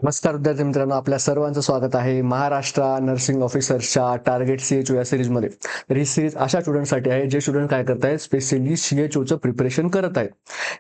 नमस्कार विद्यार्थी मित्रांनो, आपल्या सर्वांचं स्वागत आहे महाराष्ट्र नर्सिंग ऑफिसर्सच्या टार्गेट CHO या सिरीजमध्ये. तर ही सिरीज अशा स्टुडंटसाठी आहे जे स्टुडंट काय करत आहेत, स्पेशली CHOचं प्रिपरेशन करत आहेत.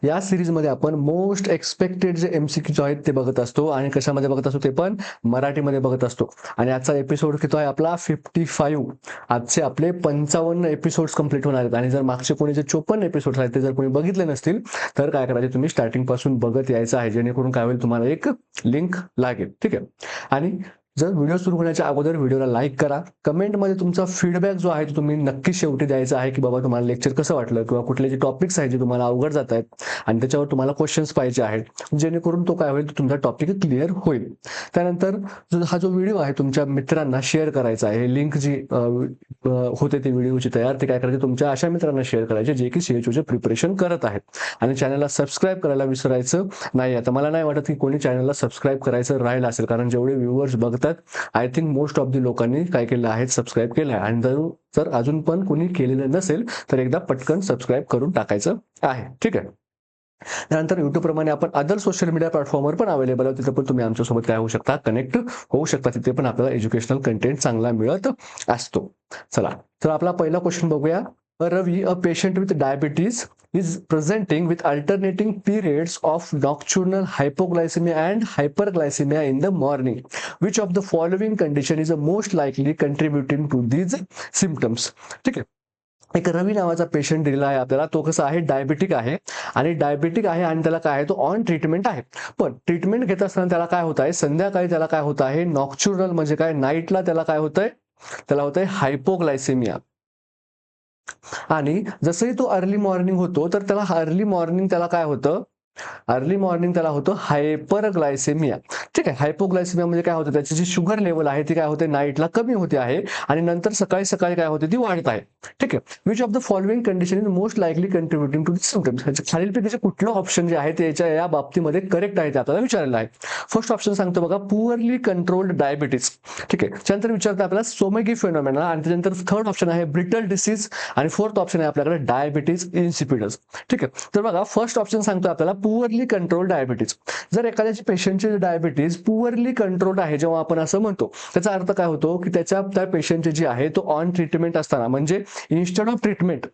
या सिरीजमध्ये आपण मोस्ट एक्सपेक्टेड जे MCQ आहेत ते बघत असतो आणि कशामध्ये बघत असतो ते पण मराठीमध्ये बघत असतो. आणि आजचा एपिसोड किती आहे आपला 55. आजचे आपले 55 एपिसोड्स कंप्लीट होणार आहेत आणि जर मागचे कोणी जे 54 एपिसोड्स आहेत ते जर कोणी बघितले नसतील तर काय करायचे, तुम्ही स्टार्टिंग पासून बघत यायचं आहे, जेणेकरून काय होईल, तुम्हाला एक लिंक लागेल. ठीक आहे. आणि जर व्हिडिओ सुरू होण्याच्या अगोदर व्हिडिओला लाईक करा. कमेंटमध्ये तुमचा फीडबॅक जो आहे तो तुम्ही नक्की शेवटी द्यायचा आहे, की बाबा तुम्हाला लेक्चर कसं वाटलं किंवा कुठले जे टॉपिक्स आहेत जे तुम्हाला अवघड जात आहेत आणि त्याच्यावर तुम्हाला क्वेश्चन्स पाहिजे आहेत, जेणेकरून तो काय होईल, तुमचा टॉपिक क्लिअर होईल. त्यानंतर हा जो व्हिडिओ आहे तुमच्या मित्रांना शेअर करायचा आहे. लिंक जी होते ती व्हिडिओची तयार, ते काय करायचे, तुमच्या अशा मित्रांना शेअर करायचे जे की CHOचे प्रिपरेशन करत आहेत. आणि चॅनलला सबस्क्राईब करायला विसरायचं नाही. आता मला नाही वाटत की कोणी चॅनलला सबस्क्राईब करायचं राहिलं असेल, कारण जेवढे व्ह्यूअर्स बघतात I think most of the लोकांनी काय केलं आहे, सबस्क्राईब केलं आहे. आणि जर अजून पण कोणी केलेलं नसेल तर एकदा पटकन सबस्क्राईब करून टाकायचं आहे. ठीक आहे. त्यानंतर युट्यूब प्रमाणे आपण अदर सोशल मीडिया प्लॅटफॉर्मवर पण अवेलेबल आहोत. तिथे पण तुम्ही आमच्यासोबत काय होऊ शकता, कनेक्ट होऊ शकता. तिथे पण आपल्याला एज्युकेशनल कंटेंट चांगला मिळत असतो. चला, तर आपला पहिला क्वेश्चन बघूया. Ravi, a patient with diabetes, is presenting with alternating periods of nocturnal hypoglycemia and hyperglycemia in the morning. Which of the following condition is the most likely contributing to these symptoms? ठीक आहे. एक रवी नावाचा patient दिलेला आहे आपल्याला. तो कसा आहे, डायबिटिक आहे. आणि डायबिटिक आहे आणि त्याला काय आहे, तो ऑन ट्रीटमेंट आहे. पण ट्रीटमेंट घेत असताना त्याला काय होत आहे, संध्याकाळी त्याला काय होत आहे, नॉक्च्युरल म्हणजे काय, नाईटला त्याला काय होत आहे, त्याला होत आहे हायपोग्लायसेमिया. आणि जसंही तो अर्ली मॉर्निंग होतो तर त्याला अर्ली मॉर्निंग त्याला काय होतं, अर्ली मॉर्निंग त्याला होतं हायपरग्लायसेमिया. ठीक आहे. हायपोग्लायसेमिया म्हणजे काय होतं, त्याची जी शुगर लेवल आहे ती काय होते, नाईटला कमी होते आहे आणि नंतर सकाळी सकाळी काय होते, ती वाढत आहे. ठीक आहे. Which of the following condition is most likely contributing to this symptoms. खालीलपैकी कुठलं ऑप्शन जे आहे ते या बाबतीमध्ये करेक्ट आहे ते आपल्याला विचारलेलं आहे. फर्स्ट ऑप्शन सांगतो बघा, पुअरली कंट्रोल्ड डायबिटीज. ठीक आहे. त्यानंतर विचारतं आपल्याला सोमेगी फेनॉमेना आणि त्यानंतर थर्ड ऑप्शन आहे ब्रिटल डिसीज आणि फोर्थ ऑप्शन आहे आपल्याकडे डायबिटीज इन्सिपिडस. ठीक आहे. तर बघा, फर्स्ट ऑप्शन सांगतो आपल्याला पुअरली कंट्रोल डायबिटीज. जर एखाद्याची पेशंटची डायबिटीज पुअरली कंट्रोल्ड आहे, जेव्हा आपण असं म्हणतो त्याचा अर्थ काय होतो, की त्या पेशंटची जी आहे तो ऑन ट्रीटमेंट असताना, म्हणजे इन्स्टेड ऑफ ट्रीटमेंट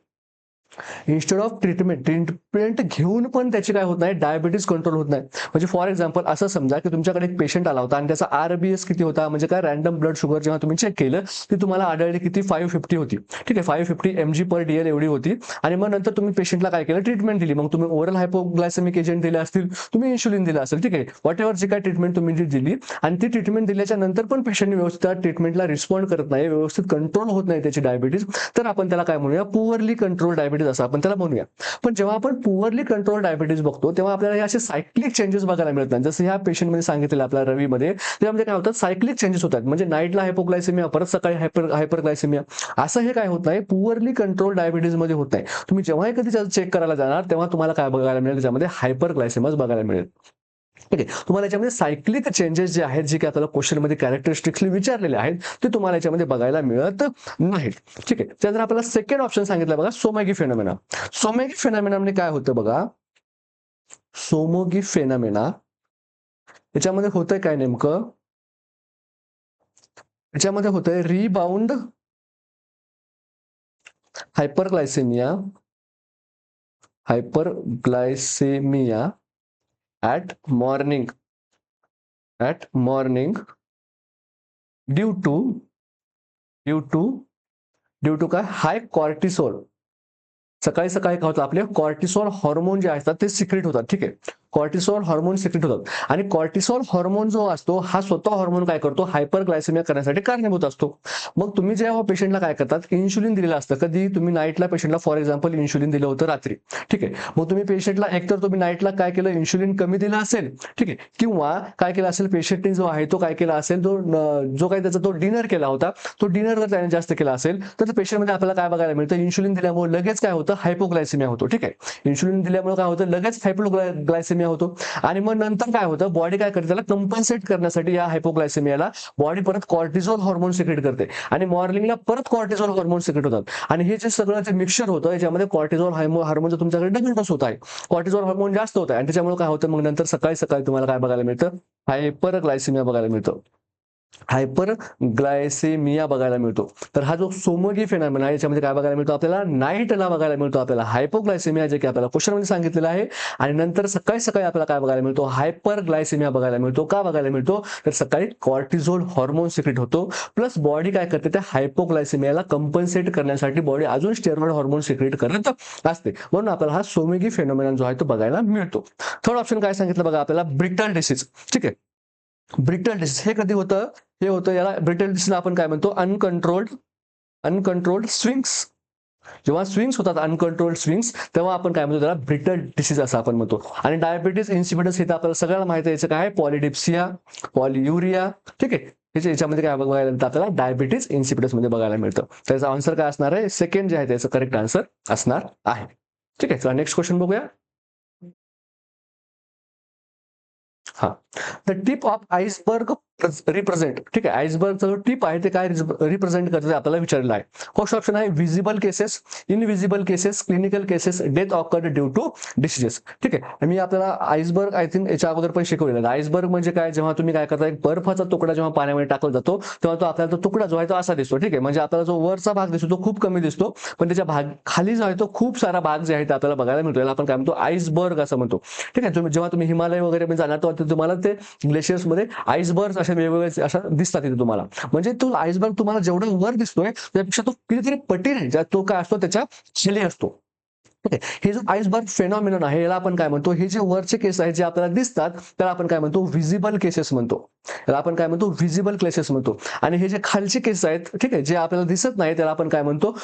ट्रीटमेंट घेऊन पण त्याची काय होत नाही, डायबिटीज कंट्रोल होत नाही. म्हणजे फॉर एक्झाम्पल असं समजा की तुमच्याकडे एक पेशंट आला होता आणि त्याचा RBS किती होता, म्हणजे काय, रॅन्डम ब्लड शुगर जेव्हा तुम्ही चेक केलं ती तुम्हाला आढळली किती, 550 होती. ठीक आहे. 550 mg/dl एवढी होती. आणि मग नंतर तुम्ही पेशंटला काय केलं, ट्रीटमेंट दिली. मग तुम्ही ओरल हायपोग्लायसेमिक एजंट दिले असतील, तुम्ही इन्शुलिन दिलं असेल. ठीक आहे. व्हॉट एव्हर जी काय ट्रीटमेंट तुम्ही जी दिली, आणि ती ट्रीटमेंट दिल्याच्या नंतर पण पेशंटने व्यवस्थित ट्रीटमेंटला रिस्पॉन्ड करत नाही, व्यवस्थित कंट्रोल होत नाही त्याची डायबिटीज, तर आपण त्याला काय म्हणूया, पुअरली कंट्रोल डायबिटीज असं आपण त्याला म्हणूया. पण जेव्हा आपण पुअरली कंट्रोल डायबिटीज बघतो तेव्हा आपल्याला हे असे सायक्लिक चेंजेस बघायला मिळत नाही. जसं ह्या पेशंटमध्ये सांगितलेलं आपल्या रवीमध्ये, त्यामध्ये काय होतात, सायक्लिक चेंजेस होतात. म्हणजे नाईटला हायपोग्लायसेमिया, परत सकाळी हायपरग्लायसेमिया, असं हे काय होत नाही, पुअरली कंट्रोल डायबिटीज मध्ये होत नाही. तुम्ही जेव्हाही कधी चेक करायला जाणार तेव्हा तुम्हाला काय बघायला मिळेल, त्याच्यामध्ये हायपरग्लायसेमिया बघायला मिळेल. ठीक आहे. तुम्हाला याच्यामध्ये सायक्लिक चेंजेस जे आहेत, जे की आपल्याला क्वेश्चन मध्ये कॅरेक्टरिस्टिक्सली विचारलेले आहेत, ते तुम्हाला याच्यामध्ये बघायला मिळत नाहीत. ठीक आहे. त्यानंतर आपल्याला सेकंड ऑप्शन सांगितलं बघा, सोमॅगी फेनॉमेना. सोमॅगी फेनॉमेना म्हणजे काय होतं बघा, सोमोगी फेनॉमेना याच्यामध्ये होतंय काय नेमकं, याच्यामध्ये होतंय rebound hyperglycaemia, hyperglycaemia at morning due to काय, हाय कॉर्टिसोल. सकाळी सकाळी काय होतं, आपले कॉर्टिसोल हार्मोन जे असतात ते सिक्रेट होतात. ठीक आहे. कॉर्टिसोल हार्मोन सिक्रेट होतात आणि कॉर्टिसोल हार्मोन जो असतो हा स्वतः हार्मोन काय करतो, हायपरग्लायसेमिया करण्यासाठी कारणीभूत असतो. मग तुम्ही जेव्हा पेशंटला काय करतात, इन्शुलिन दिलेलं असतं. कधी तुम्ही नाईटला पेशंटला फॉर एक्झाम्पल इन्शुलिन दिलं होतं रात्री. ठीक आहे. मग तुम्ही पेशंटला एकतर तुम्ही नाईटला काय केलं, इन्शुलिन कमी दिलं असेल. ठीक आहे. किंवा काय केलं असेल, पेशंटने जो आहे तो काय केला असेल, जो काही त्याचा तो डिनर केला होता, तो डिनर जर त्याने जास्त केला असेल तर पेशंटमध्ये आपल्याला काय बघायला मिळतं, इन्शुलिन दिल्यामुळे लगेच काय होतं, हायपोग्लायसेमिया होतो. ठीक आहे. इन्शुलिन दिल्यामुळे काय होतं, लगेच हायपोग्लायसेमिया होतो. आणि मग नंतर काय होतं, बॉडी काय करते, त्याला कंपन्सेट करण्यासाठी या हायपोग्लायसेमियाला बॉडी परत कॉर्टिझोल हार्मोन सिक्रेट करते आणि मॉर्निंगला परत कॉर्टिझोल हार्मोन सिक्रेट होतात. आणि हे जे सगळं जे मिक्सचर होतं याच्यामध्ये कॉर्टिझोल हार्मोनचं तुमच्याकडे डबल डोस होत आहे, कॉर्टिझोल हार्मोन जास्त होत आहे आणि त्याच्यामुळे काय होतं, मग नंतर सकाळी सकाळी तुम्हाला काय बघायला मिळतं, हायपरग्लायसेमिया बघायला मिळतं. हायपरग्लायसेमिया बघायला मिळतो. तर हा जो सोमोगी फेनॉमेना आहे याच्यामध्ये काय बघायला मिळतो आपल्याला, नाईटला बघायला मिळतो आपल्याला. हायपोग्लायसेमिया जे की आपल्याला क्वेश्चनमध्ये सांगितलेलं आहे, आणि नंतर सकाळी सकाळी आपल्याला काय बघायला मिळतो, हायपरग्लायसेमिया बघायला मिळतो. का बघायला मिळतो, तर सकाळी कॉर्टिझोल हॉर्मोन सिक्रेट होतो, प्लस बॉडी काय करते, त्या हायपोग्लायसेमियाला कंपन्सेट करण्यासाठी बॉडी अजून स्टेरॉइड हॉर्मोन सिक्रेट करत असते. म्हणून आपल्याला हा सोमोगी फेनॉमेना जो आहे तो बघायला मिळतो. थर्ड ऑप्शन काय सांगितलं बघा आपल्याला, ब्रिटल डिसीज. ठीक आहे, ब्रिटल डिसीज हे कधी होतं, हे होतं याला ब्रिटल डिसीजला आपण काय म्हणतो, अनकंट्रोल्ड स्विंग्स. जेव्हा स्विंग्स होतात, अनकंट्रोल्ड स्विंग्स, तेव्हा आपण काय म्हणतो, त्याला ब्रिटल डिसीज असं आपण म्हणतो. आणि डायबिटीज इन्सिपिडस हे तर आपल्याला सगळ्यांना माहिती आहे, याचं काय, पॉलिडिप्सिया, पॉलियुरिया. ठीक आहे, याच्यामध्ये काय बघायला मिळतं आपल्याला, डायबिटीज इन्सिपिडस मध्ये बघायला मिळतं. त्याचा आन्सर काय असणार आहे, सेकंड जे आहे त्याचं करेक्ट आन्सर असणार आहे. ठीक आहे, चला नेक्स्ट क्वेश्चन बघूया. हा, the tip of iceberg represent. ठीक आहे, आइसबर्गचा जो टिप आहे ते काय रिप्रेझेंट करते आपल्याला विचारलेलं आहे. फर्स्ट ऑप्शन आहे visible cases, invisible cases, clinical cases, death occurred due to diseases. ठीक आहे, आणि मी आपल्याला आइसबर्ग आय थिंक याच्या अगोदर पण शिकवलेलं आहे. आइसबर्ग म्हणजे काय, जेव्हा तुम्ही काय करता, एक बर्फाचा तुकडा जेव्हा पाण्यामध्ये टाकला जातो तेव्हा तो आपल्याला तो तुकडा जो आहे तो असा दिसतो. ठीक आहे, म्हणजे आपल्याला जो वरचा भाग दिसतो तो खूप कमी दिसतो, पण त्याच्या खाली जो आहे तो खूप सारा भाग जे आहे ते आपल्याला बघायला मिळतो. याला आपण काय म्हणतो, आइसबर्ग असं म्हणतो. ठीक आहे, जेव्हा तुम्ही हिमालय वगैरे मध्ये जाणार तर तुम्हाला ते ग्लेशियर्स मध्ये आइसबर्ग अशा वेगवेगळे अशा दिसतात तिथे तुम्हाला. म्हणजे तो आइसबर्ग तुम्हाला जेवढं वर दिसतोय त्यापेक्षा तो कितीतरी पटीने ज्यात तो काय असतो, त्याच्या खाली असतो. ठीक आहे, हे जो आइसबर्ग फेनॉमिनॉन आहे याला आपण काय म्हणतो, हे जे वरचे केस आहेत जे आपल्याला दिसतात त्याला आपण काय म्हणतो, व्हिजिबल केसेस म्हणतो. याला आपण काय म्हणतो, व्हिजिबल केसेस म्हणतो. आणि हे जे खालचे केस आहेत, ठीक आहे, जे आपल्याला दिसत नाही त्याला आपण काय म्हणतो,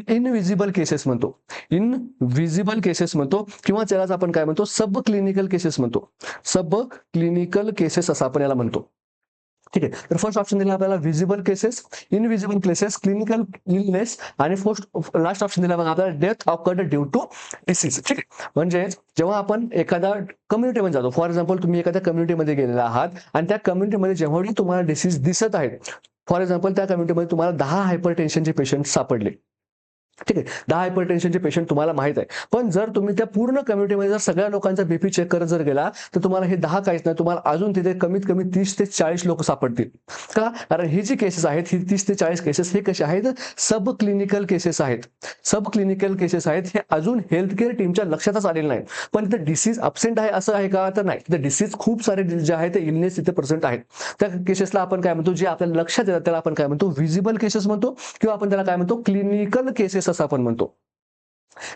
इनविजिबल केसेस म्हणतो. इनविजिबल केसेस म्हणतो, किंवा त्यालाच आपण काय म्हणतो, सब क्लिनिकल केसेस म्हणतो. सब क्लिनिकल केसेस असं आपण याला म्हणतो. ठीक आहे, तर फर्स्ट ऑप्शन दिला आपल्याला visible cases, invisible cases, clinical illness, आणि लास्ट ऑप्शन दिला बघा आपल्याला death occurred due to disease. ठीक आहे, म्हणजे जेव्हा आपण एखाद्या कम्युनिटीमध्ये जातो, फॉर एक्झाम्पल तुम्ही एखाद्या कम्युनिटीमध्ये गेलेला आहात आणि त्या कम्युनिटीमध्ये जेव्हा तुम्हाला डिसीज दिसत आहेत, फॉर एक्झाम्पल त्या कम्युनिटीमध्ये तुम्हाला 10 हायपरटेन्शनचे पेशंट सापडले. ठीक आहे, 10 हायपरटेन्शनचे पेशंट तुम्हाला माहित आहे, पण जर तुम्ही त्या पूर्ण कम्युनिटीमध्ये जर सगळ्या लोकांचा बीपी चेक करत जर गेला तर तुम्हाला हे 10 काहीच नाही, तुम्हाला अजून तिथे कमीत कमी 30 ते 40 लोक सापडतील. का, कारण ही जी केसेस आहेत, ही 30 ते 40 केसेस हे कसे आहेत, सब क्लिनिकल केसेस आहेत. सब क्लिनिकल केसेस आहेत, हे अजून हेल्थ केअर टीमच्या लक्षातच आलेले नाही. पण इथे डिसीज अब्सेंट आहे असं आहे का, तर नाही, तर डिसीज खूप सारे जे आहे ते इलनेस इथे प्रेझेंट आहेत. त्या केसेसला आपण काय म्हणतो, जे आपल्याला लक्षात येतात त्याला आपण काय म्हणतो, व्हिजिबल केसेस म्हणतो, किंवा आपण त्याला काय म्हणतो, क्लिनिकल केसेस असं आपण म्हणतो.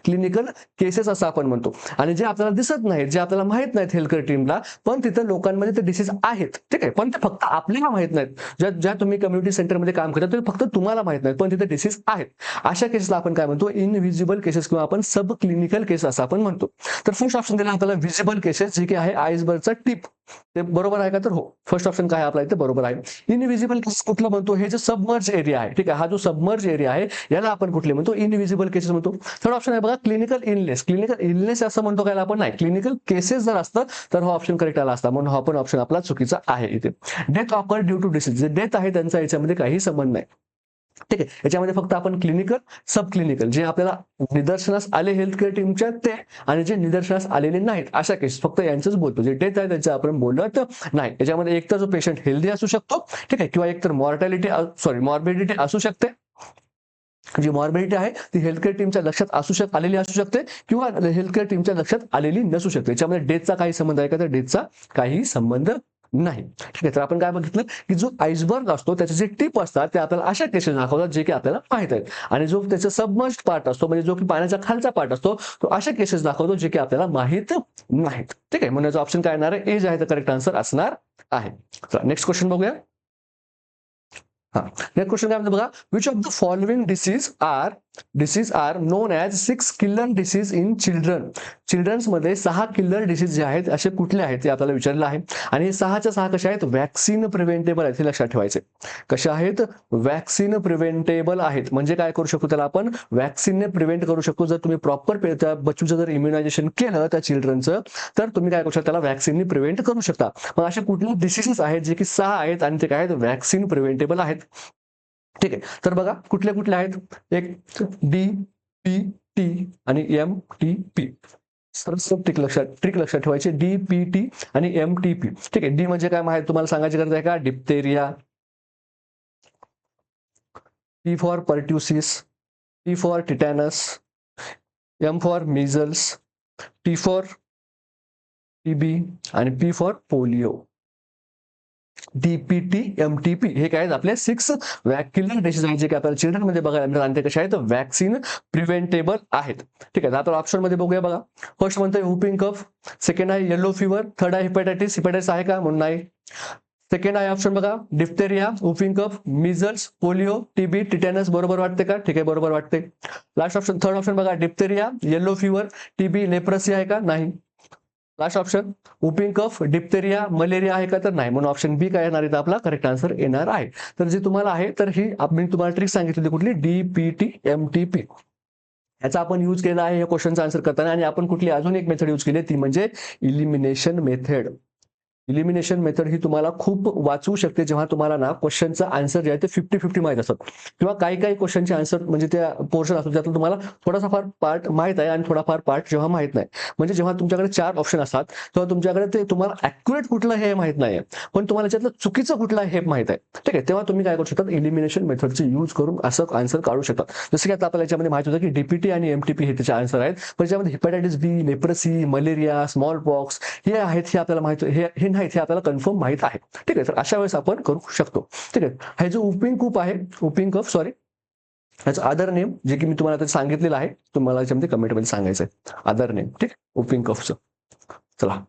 क्लिनिकल केसेस असं आपण म्हणतो. आणि जे आपल्याला दिसत नाहीत, जे आपल्याला माहित नाहीत हेल्थकेअर टीमला, पण तिथे लोकांमध्ये ते डिसीज आहेत. ठीक आहे, पण ते फक्त आपल्याला माहित नाहीत. ज्या तुम्ही कम्युनिटी सेंटरमध्ये काम करता ते फक्त तुम्हाला माहित नाहीत, पण तिथे डिसीज आहेत. अशा केसेसला आपण काय म्हणतो, इनव्हिजिबल केसेस, किंवा आपण सब क्लिनिकल केस असं आपण म्हणतो. तर फर्स्ट ऑप्शन दिला आपल्याला व्हिजिबल केसेस, जे की आहे आइसबर्गचा टिप. ते बरोबर आहे का, तर हो, फर्स्ट ऑप्शन काय आपला इथे बरोबर आहे. इनव्हिजिबल केसेस कुठलं म्हणतो, हे जे सबमर्ज एरिया आहे, ठीक आहे, हा जो सबमर्ज एरिया आहे याला आपण कुठले म्हणतो, इनव्हिजिबल केसेस म्हणतो. थर्ड ऑप्शन आहे बघा, क्लिनिकल इलनेस. क्लिनिकल इलनेस असं म्हणतो काय आपण, नाही, क्लिनिकल केसेस जर असतं तर हा ऑप्शन करेक्ट आला असता, म्हणून हा पण ऑप्शन आपला चुकीचा आहे इथे. Death occurred due to disease, जे डेथ आहे त्यांचा याच्यामध्ये काही संबंध नाही. ठीक आहे, याच्यामध्ये फक्त आपण क्लिनिकल, सब क्लिनिकल, जे आपल्याला निदर्शनास आले हेल्थकेअर टीमच्या ते, आणि जे निदर्शनास आलेले नाहीत अशा केस, फक्त यांचंच बोलतो. जे डेथ आहे त्यांचं आपण बोलत नाही. याच्यामध्ये एक तर जो पेशंट हेल्दी असू शकतो, ठीक आहे, किंवा एक तर मॉर्बिडिटी असू शकते. जी मॉर्बिडिटी आहे ती हेल्थकेअर टीमच्या लक्षात आलेली असू शकते, किंवा हेल्थकेअर टीमच्या लक्षात आलेली नसू शकते. याच्यामध्ये डेथचा काही संबंध आहे का, तर डेथचा काही संबंध नाही. ठीक आहे, तर आपण काय बघितलं की जो आइसबर्ग असतो त्याचे जे टिप असतात ते आपल्याला अशा केसेस दाखवतात जे की आपल्याला माहित आहेत, आणि जो त्याचा सबमर्ज्ड पार्ट असतो, म्हणजे जो की पाण्याचा खालचा पार्ट असतो, तो अशा केसेस दाखवतो जे की आपल्याला माहित नाहीत. ठीक आहे, म्हणून ऑप्शन काय येणार आहे, ए जे आहे करेक्ट आन्सर असणार आहे. नेक्स्ट क्वेश्चन बघूया. हा, नेक्स्ट क्वेश्चन काय म्हणतो बघा, which of the following disease are known as 6 killer disease in children. Childrens मध्ये 6 किलर डिसीज जे आहेत असे कुठले आहेत ते आपल्याला विचारलं आहे, आणि हे 6च्या 6 कशा आहेत, वॅक्सिन प्रिव्हेंटेबल आहेत, हे लक्षात ठेवायचे. कशा आहेत, वॅक्सिन प्रिव्हेंटेबल आहेत. म्हणजे काय करू शकतो, त्याला आपण वॅक्सिनने प्रिव्हेंट करू शकतो. जर तुम्ही प्रॉपर त्या बच्चूचं जर इम्युनायझेशन केलं त्या चिल्ड्रनचं, तर तुम्ही काय करू शकता, त्याला वॅक्सिनने प्रिव्हेंट करू शकता. मग असे कुठले डिसीजेस आहेत जे की 6 आहेत आणि ते काय आहेत, वॅक्सिन प्रिव्हेंटेबल आहेत. ठीक आहे, तर बघा कुठले कुठले आहेत, एक डी, पी, टी आणि एम, टी, पी. तर सब ट्रिक लक्षात ठेवायची, DPT आणि MTP. ठीक आहे. डी म्हणजे काय माहिती तुम्हाला सांगायची गरज आहे का? Diphtheria. P for pertussis, T for tetanus, M for measles, T for TB आणि P for polio. DPT, MTP हे काय आहेत? आपले 6 वॅक्युलर डिसीज आहेत जे की आपल्याला चिल्ड्रन मध्ये बघायला मिळतात आणि ते कसे आहेत? वॅक्सिन प्रिव्हेंटेबल आहेत. ठीक आहे. आता ऑप्शन मध्ये बघूया बघा. फर्स्ट म्हणतोय व्हूपिंग कफ, सेकंड आहे येलो फीवर, थर्ड आहे हिपॅटायटिस आहे का? म्हणून नाही. सेकंड आहे ऑप्शन बघा, डिप्थेरिया, व्हूपिंग कफ, मिझल्स, पोलिओ, TB, टिटॅनस. बरोबर वाटते का? ठीक आहे, बरोबर वाटते. लास्ट ऑप्शन, थर्ड ऑप्शन बघा, diphtheria, yellow fever, TB, leprosy आहे का? नाही. लास्ट ऑप्शन, व्हूपिंग कफ, डिप्थेरिया, मलेरिया आहे का? तर नाही. म्हणून ऑप्शन बी काय येणार आहे? आपला करेक्ट आन्सर येणार आहे. तर जे तुम्हाला आहे तर ही मी तुम्हाला ट्रिक सांगितली कुठली? DPT, MTP. याचा आपण यूज केला आहे या क्वेश्चनचा आन्सर करताना. आणि आपण कुठली अजून एक मेथड यूज केली ती म्हणजे इलिमिनेशन मेथड. इलिमिनेशन मेथड ही तुम्हाला खूप वाचवू शकते जेव्हा तुम्हाला ना क्वेश्चनचा आन्सर जे आहे ते 50-50 माहित असतात, किंवा काही काही क्वेश्चनचे आन्सर म्हणजे त्या पोर्शन असतो त्यातून तुम्हाला थोडासा फार पार्ट माहित आहे आणि थोडाफार पार्ट जेव्हा माहित नाही. म्हणजे जेव्हा तुमच्याकडे 4 ऑप्शन असतात तेव्हा तुमच्याकडे ते तुम्हाला ॲक्युरेट कुठलं हे माहित नाही, पण तुम्हाला त्यातलं चुकीचं कुठलं हे माहित आहे. ठीक आहे. तेव्हा तुम्ही काय करू शकता? इलिमिनेशन मेथडचे यूज करून असं आन्सर काढू शकता. जसं की आता आपल्याला याच्यामध्ये माहित होतं की DPT आणि MTP हे त्याचे आन्सर आहेत, पण त्याच्यामध्ये hepatitis B, leprosy, malaria, small pox हे आहेत, हे आपल्याला माहित, हे नाहीत, हे आपल्याला कन्फर्म माहित आहे. ठीक आहे. तर अशा वेळेस आपण करू शकतो. ठीक आहे. हे जो व्हूपिंग कफ आहे, व्हूपिंग कफ सॉरी, ह्याचं अदर नेम जे की मी तुम्हाला आता सांगितलेलं आहे, तुम्हाला याच्यामध्ये कमेंटमध्ये सांगायचं आहे अदर नेम. ठीक, व्हूपिंग कफचं. चला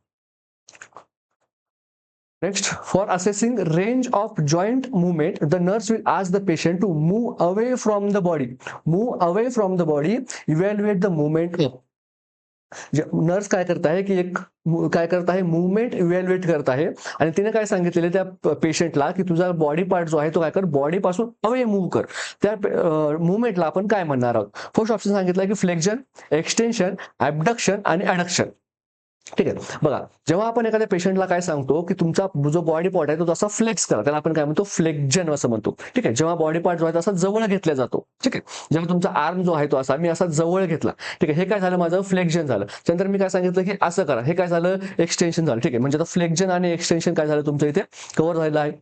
next, for assessing range of joint movement the nurse will ask the patient to move away from the body. Move away from the body, evaluate the movement. Nurse काय करत आहे की एक काय करत आहे? मुवमेंट इव्हॅल्युएट करत आहे आणि तिने काय सांगितलेलं त्या पेशंटला की तुझा बॉडी पार्ट जो आहे तो काय कर, बॉडी पासून अवे मूव्ह कर. त्या मुवमेंटला आपण काय म्हणणार आहोत? फर्स्ट ऑप्शन सांगितलं की फ्लेक्शन, एक्सटेन्शन, ॲबडक्शन आणि ॲडक्शन. ठीक आहे. बघा, जेव्हा आपण एखाद्या पेशंटला काय सांगतो की तुमचा जो बॉडी पार्ट आहे तो तसा फ्लेक्स करा, त्याला आपण काय म्हणतो? फ्लेक्जन असं म्हणतो. ठीक आहे. जेव्हा बॉडी पार्ट जो आहे तसा जवळ घेतला जातो. ठीक आहे. जेव्हा तुमचा आर्म जो आहे तो असा मी असा जवळ घेतला, ठीक आहे, हे काय झालं? माझं फ्लेक्जन झालं. त्यानंतर मी काय सांगितलं की असं करा, हे काय झालं? एक्सटेन्शन झालं. ठीक आहे. म्हणजे आता फ्लेक्जन आणि एक्सटेन्शन काय झालं तुमचं इथे कव्हर झालेलं आहे.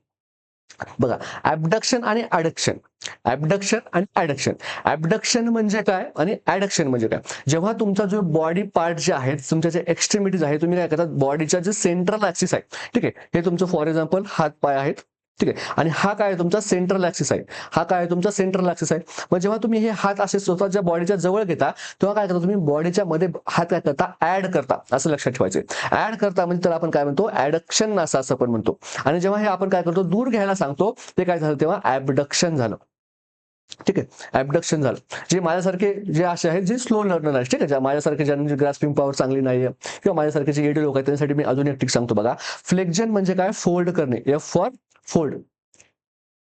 बघा, ॲबडक्शन आणि ॲडक्शन. ॲबडक्शन आणि ॲडक्शन. ॲबडक्शन म्हणजे काय आणि ॲडक्शन म्हणजे काय? जेव्हा तुमचा जो बॉडी पार्ट जे आहेत, तुमच्या जे एक्स्ट्रीमिटीज आहे, तुम्ही काय करतात? बॉडीच्या जे सेंट्रल ऍक्सिस आहे, ठीक आहे, हे तुमचं फॉर एक्झाम्पल हात पाय आहेत, ठीक आहे, आणि हा काय आहे? तुमचा सेंट्रल ऍक्सिस आहे. हा काय आहे? तुमचा सेंट्रल ऍक्सिस आहे. मग जेव्हा तुम्ही हे हात असे स्वतःच्या बॉडीच्या जवळ घेता तेव्हा काय करता? तुम्ही बॉडीच्या मध्ये हात काय करता? ऍड करता. असं लक्षात ठेवायचं. ऍड करता म्हणजे त्याला आपण काय म्हणतो? ॲडक्शन असं आपण म्हणतो. आणि जेव्हा हे आपण काय करतो? दूर घ्यायला सांगतो, ते काय झालं? तेव्हा ॲबडक्शन झालं. ठीक आहे. ॲबडक्शन झालं. जे माझ्यासारखे जे असे आहेत जे स्लो लर्नर आहेत, ठीक आहे, माझ्यासारखे ज्यांची ग्रास्पिंग पॉवर चांगली नाहीये किंवा माझ्यासारखे जे एडी लोक आहेत त्यांच्यासाठी मी अजून एक ट्रिक सांगतो बघा. फ्लेक्जन म्हणजे काय? फोल्ड करणे. F for fold.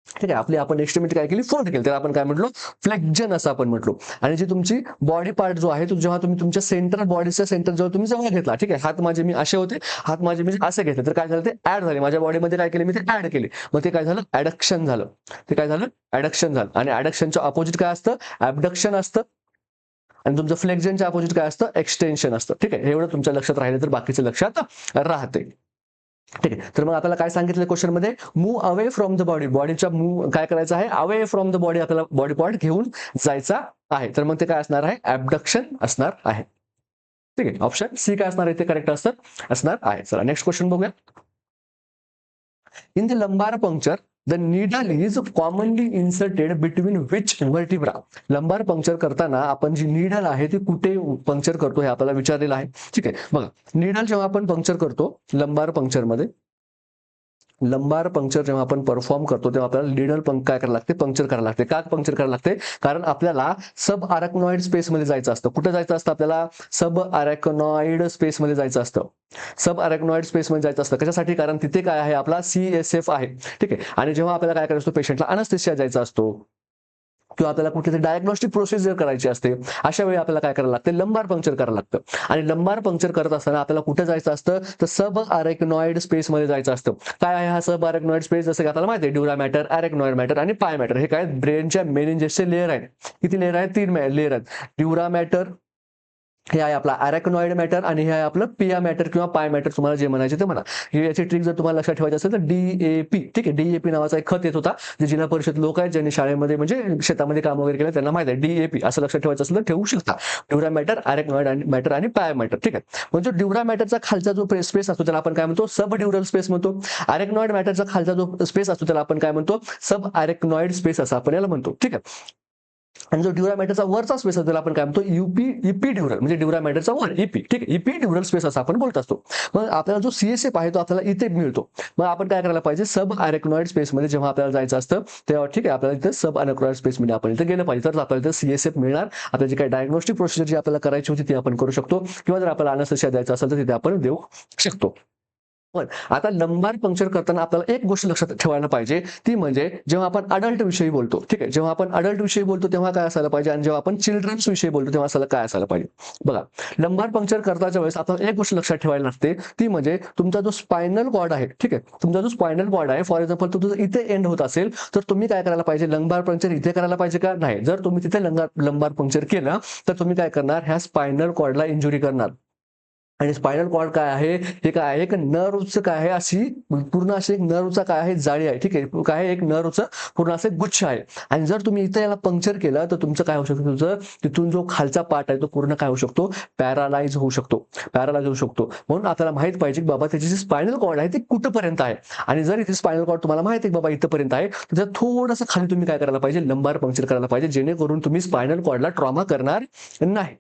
ठीक आहे. आपली आपण एक्स्ट्रीमिटी काय केली? फोल्ड केली. त्याला आपण काय म्हटलो? फ्लेक्जन असं आपण म्हटलो. आणि जी तुमची बॉडी पार्ट जो आहे तो जेव्हा तुम्ही तुमच्या सेंटर, बॉडीच्या सेंटर जेव्हा तुम्ही जवळ घेतला, ठीक आहे, हात माझे मी असे होते, हात माझे मी असे घेतले, तर काय झालं? ते ऍड झाले माझ्या बॉडीमध्ये. काय केले? मी ते ऍड केले. मग ते काय झालं? ॲडक्शन झालं. ते काय झालं? ॲडक्शन झालं. आणि ॲडक्शनचं अपोजिट काय असतं? ॲबडक्शन असतं. आणि तुमचं फ्लेक्जनच्या अपोजिट काय असतं? एक्सटेन्शन असतं. ठीक आहे. एवढं तुमच्या लक्षात राहिलं तर बाकीचं लक्षात राहते. ठीक आहे. तर मग आपल्याला काय सांगितलं क्वेश्चन मध्ये? Move away from the body. बॉडीच्या मूव्ह काय करायचं आहे? अवे फ्रॉम द बॉडी आपल्याला बॉडी पार्ट घेऊन जायचा आहे. तर मग ते काय असणार आहे? ॲबडक्शन असणार आहे. ठीक आहे. ऑप्शन सी काय असणार आहे? ते करेक्ट असणार आहे. चला नेक्स्ट क्वेश्चन बघूया. In the lumbar puncture the needle is commonly inserted between which vertebra. Lumbar puncture करताना आपण जी नीडल आहे ती कुठे पंक्चर करतो हे आपल्याला विचारलेलं आहे. ठीक आहे. बघा, नीडल जेव्हा आपण पंक्चर करतो लंबार पंक्चर मध्ये, लंबार पंक्चर जेव्हा आपण परफॉर्म करतो तेव्हा आपल्याला नीडल काय करायला लागते? पंक्चर करायला लागते. का पंक्चर करायला लागते? कारण आपल्याला सब अरेक्नॉइड स्पेस मध्ये जायचं असतं. कुठे जायचं असतं आपल्याला? सब अरेक्नॉइड स्पेस मध्ये जायचं असतं. सब अरेक्नॉइड स्पेस मध्ये जायचं असतं. कशासाठी? कारण तिथे काय आहे? आपला CSF आहे. ठीक आहे. आणि जेव्हा आपल्याला काय करायचं असतो? पेशंटला अनस्थेशिया द्यायचा असतो किंवा आपल्याला कुठेतरी डायग्नोस्टिक प्रोसिजर करायची असते, अशा वेळी आपल्याला काय करायला लागते? लंबार पंक्चर करायला लागतं. आणि लंबार पंक्चर करत असताना आपल्याला कुठे जायचं असतं? तर सब अरेक्नॉइड स्पेस मध्ये जायचं असतं. काय आहे हा सब अरेक्नॉइड स्पेस? जसं की आपल्याला माहिती आहे ड्युरा मॅटर, अरेक्नॉइड मॅटर आणि पाय मॅटर. हे काय? ब्रेनच्या मेनिंजेसचे लेअर आहेत. किती लेअर आहेत? 3 लेअर आहेत. ड्युरा मॅटर, हे आहे आपला अरॅकनॉइड मॅटर आणि हे आहे आपलं पिया मॅटर किंवा पाय मॅटर, तुम्हाला जे म्हणायचे ते म्हणा. ही याची ट्रिक जर तुम्हाला लक्षात ठेवायची असेल तर DAP, ठीक आहे, DAP नावाचा एक खत येत होता, जे जिल्हा परिषद लोक आहेत ज्यांनी शाळेमध्ये म्हणजे शेतामध्ये काम वगैरे केलं त्यांना माहिती आहे. DAP असं लक्षात ठेवायचं असेल तर ठेवू शकता. ड्युरा मॅटर, अरॅकनॉइड मॅटर आणि पाय मॅटर, ठीक आहे. म्हणजे ड्युरा मॅटरचा खालचा जो स्पेस असतो त्याला आपण काय म्हणतो, सब ड्युरल स्पेस म्हणतो. अरॅकनॉइड मॅटरचा खालचा जो स्पेस असतो त्याला आपण काय म्हणतो, सब अरॅकनॉइड स्पेस असं आपण याला म्हणतो, ठीक आहे. आणि जो ड्युरा मॅटरचा वरचा स्पेस असतो त्याला आपण काय म्हणतो, इपी ड्युरल, म्हणजे ड्युरा मॅटरचा वर इपी, ठीक आहे, इपी ड्युरल स्पेस असं आपण बोलत असतो. मग आपल्याला जो CSF आहे तो आपल्याला इथे मिळतो. मग आपण काय करायला पाहिजे, सब अरॅकनॉइड स्पेसमध्ये जेव्हा आपल्याला जायचं असतं तेव्हा, ठीक आहे, आपल्याला इथे सब अरॅकनॉइड स्पेसमध्ये आपण इथे गेलं पाहिजे, तर आपल्याला इथे CSF मिळणार. आपल्याला जी काही डायग्नोस्टिक प्रोसिजर जी आपल्याला करायची होती ती आपण करू शकतो, किंवा जर आपल्याला अनेस्थेशिया द्यायचा असेल तर तिथे आपण देऊ शकतो. पण आता लंबार पंक्चर करताना आपल्याला एक गोष्ट लक्षात ठेवायला पाहिजे, ती म्हणजे जेव्हा आपण अडल्ट विषयी बोलतो, ठीक आहे, जेव्हा आपण अडल्ट विषयी बोलतो तेव्हा काय असायला पाहिजे आणि जेव्हा आपण चिल्ड्रन्स विषयी बोलतो तेव्हा असायला काय असायला पाहिजे. बघा, लंबार पंक्चर करताच्या वेळेस आपल्याला एक गोष्ट लक्षात ठेवायला लागते, ती म्हणजे तुमचा जो स्पायनल कॉर्ड आहे, ठीक आहे, तुमचा जो स्पायनल कॉर्ड आहे, फॉर एक्झाम्पल तो तुझं इथे एंड होत असेल तर तुम्ही काय करायला पाहिजे, लंबार पंक्चर इथे करायला पाहिजे का नाही. जर तुम्ही तिथे लंबार पंक्चर केलं तर तुम्ही काय करणार, ह्या स्पायनल कॉर्डला इंजुरी करणार. आणि स्पायनल कॉर्ड काय आहे, हे काय आहे, एक नर्वचं काय आहे, अशी पूर्ण अशी एक नर्वचा काय आहे, जाळी आहे, ठीक आहे, काय एक नर्वचं पूर्ण असं गुच्छ आहे. आणि जर तुम्ही इथे याला पंक्चर केलं तर तुमचं काय होऊ शकतं, तुमचं तिथून जो खालचा पार्ट आहे तो पूर्ण काय होऊ शकतो, पॅरालाइज होऊ शकतो, पॅरालाइज होऊ शकतो. म्हणून आपल्याला माहित पाहिजे की बाबा त्याची जी स्पायनल कॉर्ड आहे ती कुठपर्यंत आहे. आणि जर इथे स्पायनल कॉर्ड तुम्हाला माहिती आहे की बाबा इथपर्यंत आहे, तर थोडंसं खाली तुम्ही काय करायला पाहिजे, लंबार पंक्चर करायला पाहिजे, जेणेकरून तुम्ही स्पायनल कॉर्डला ट्रॉमा करणार नाही.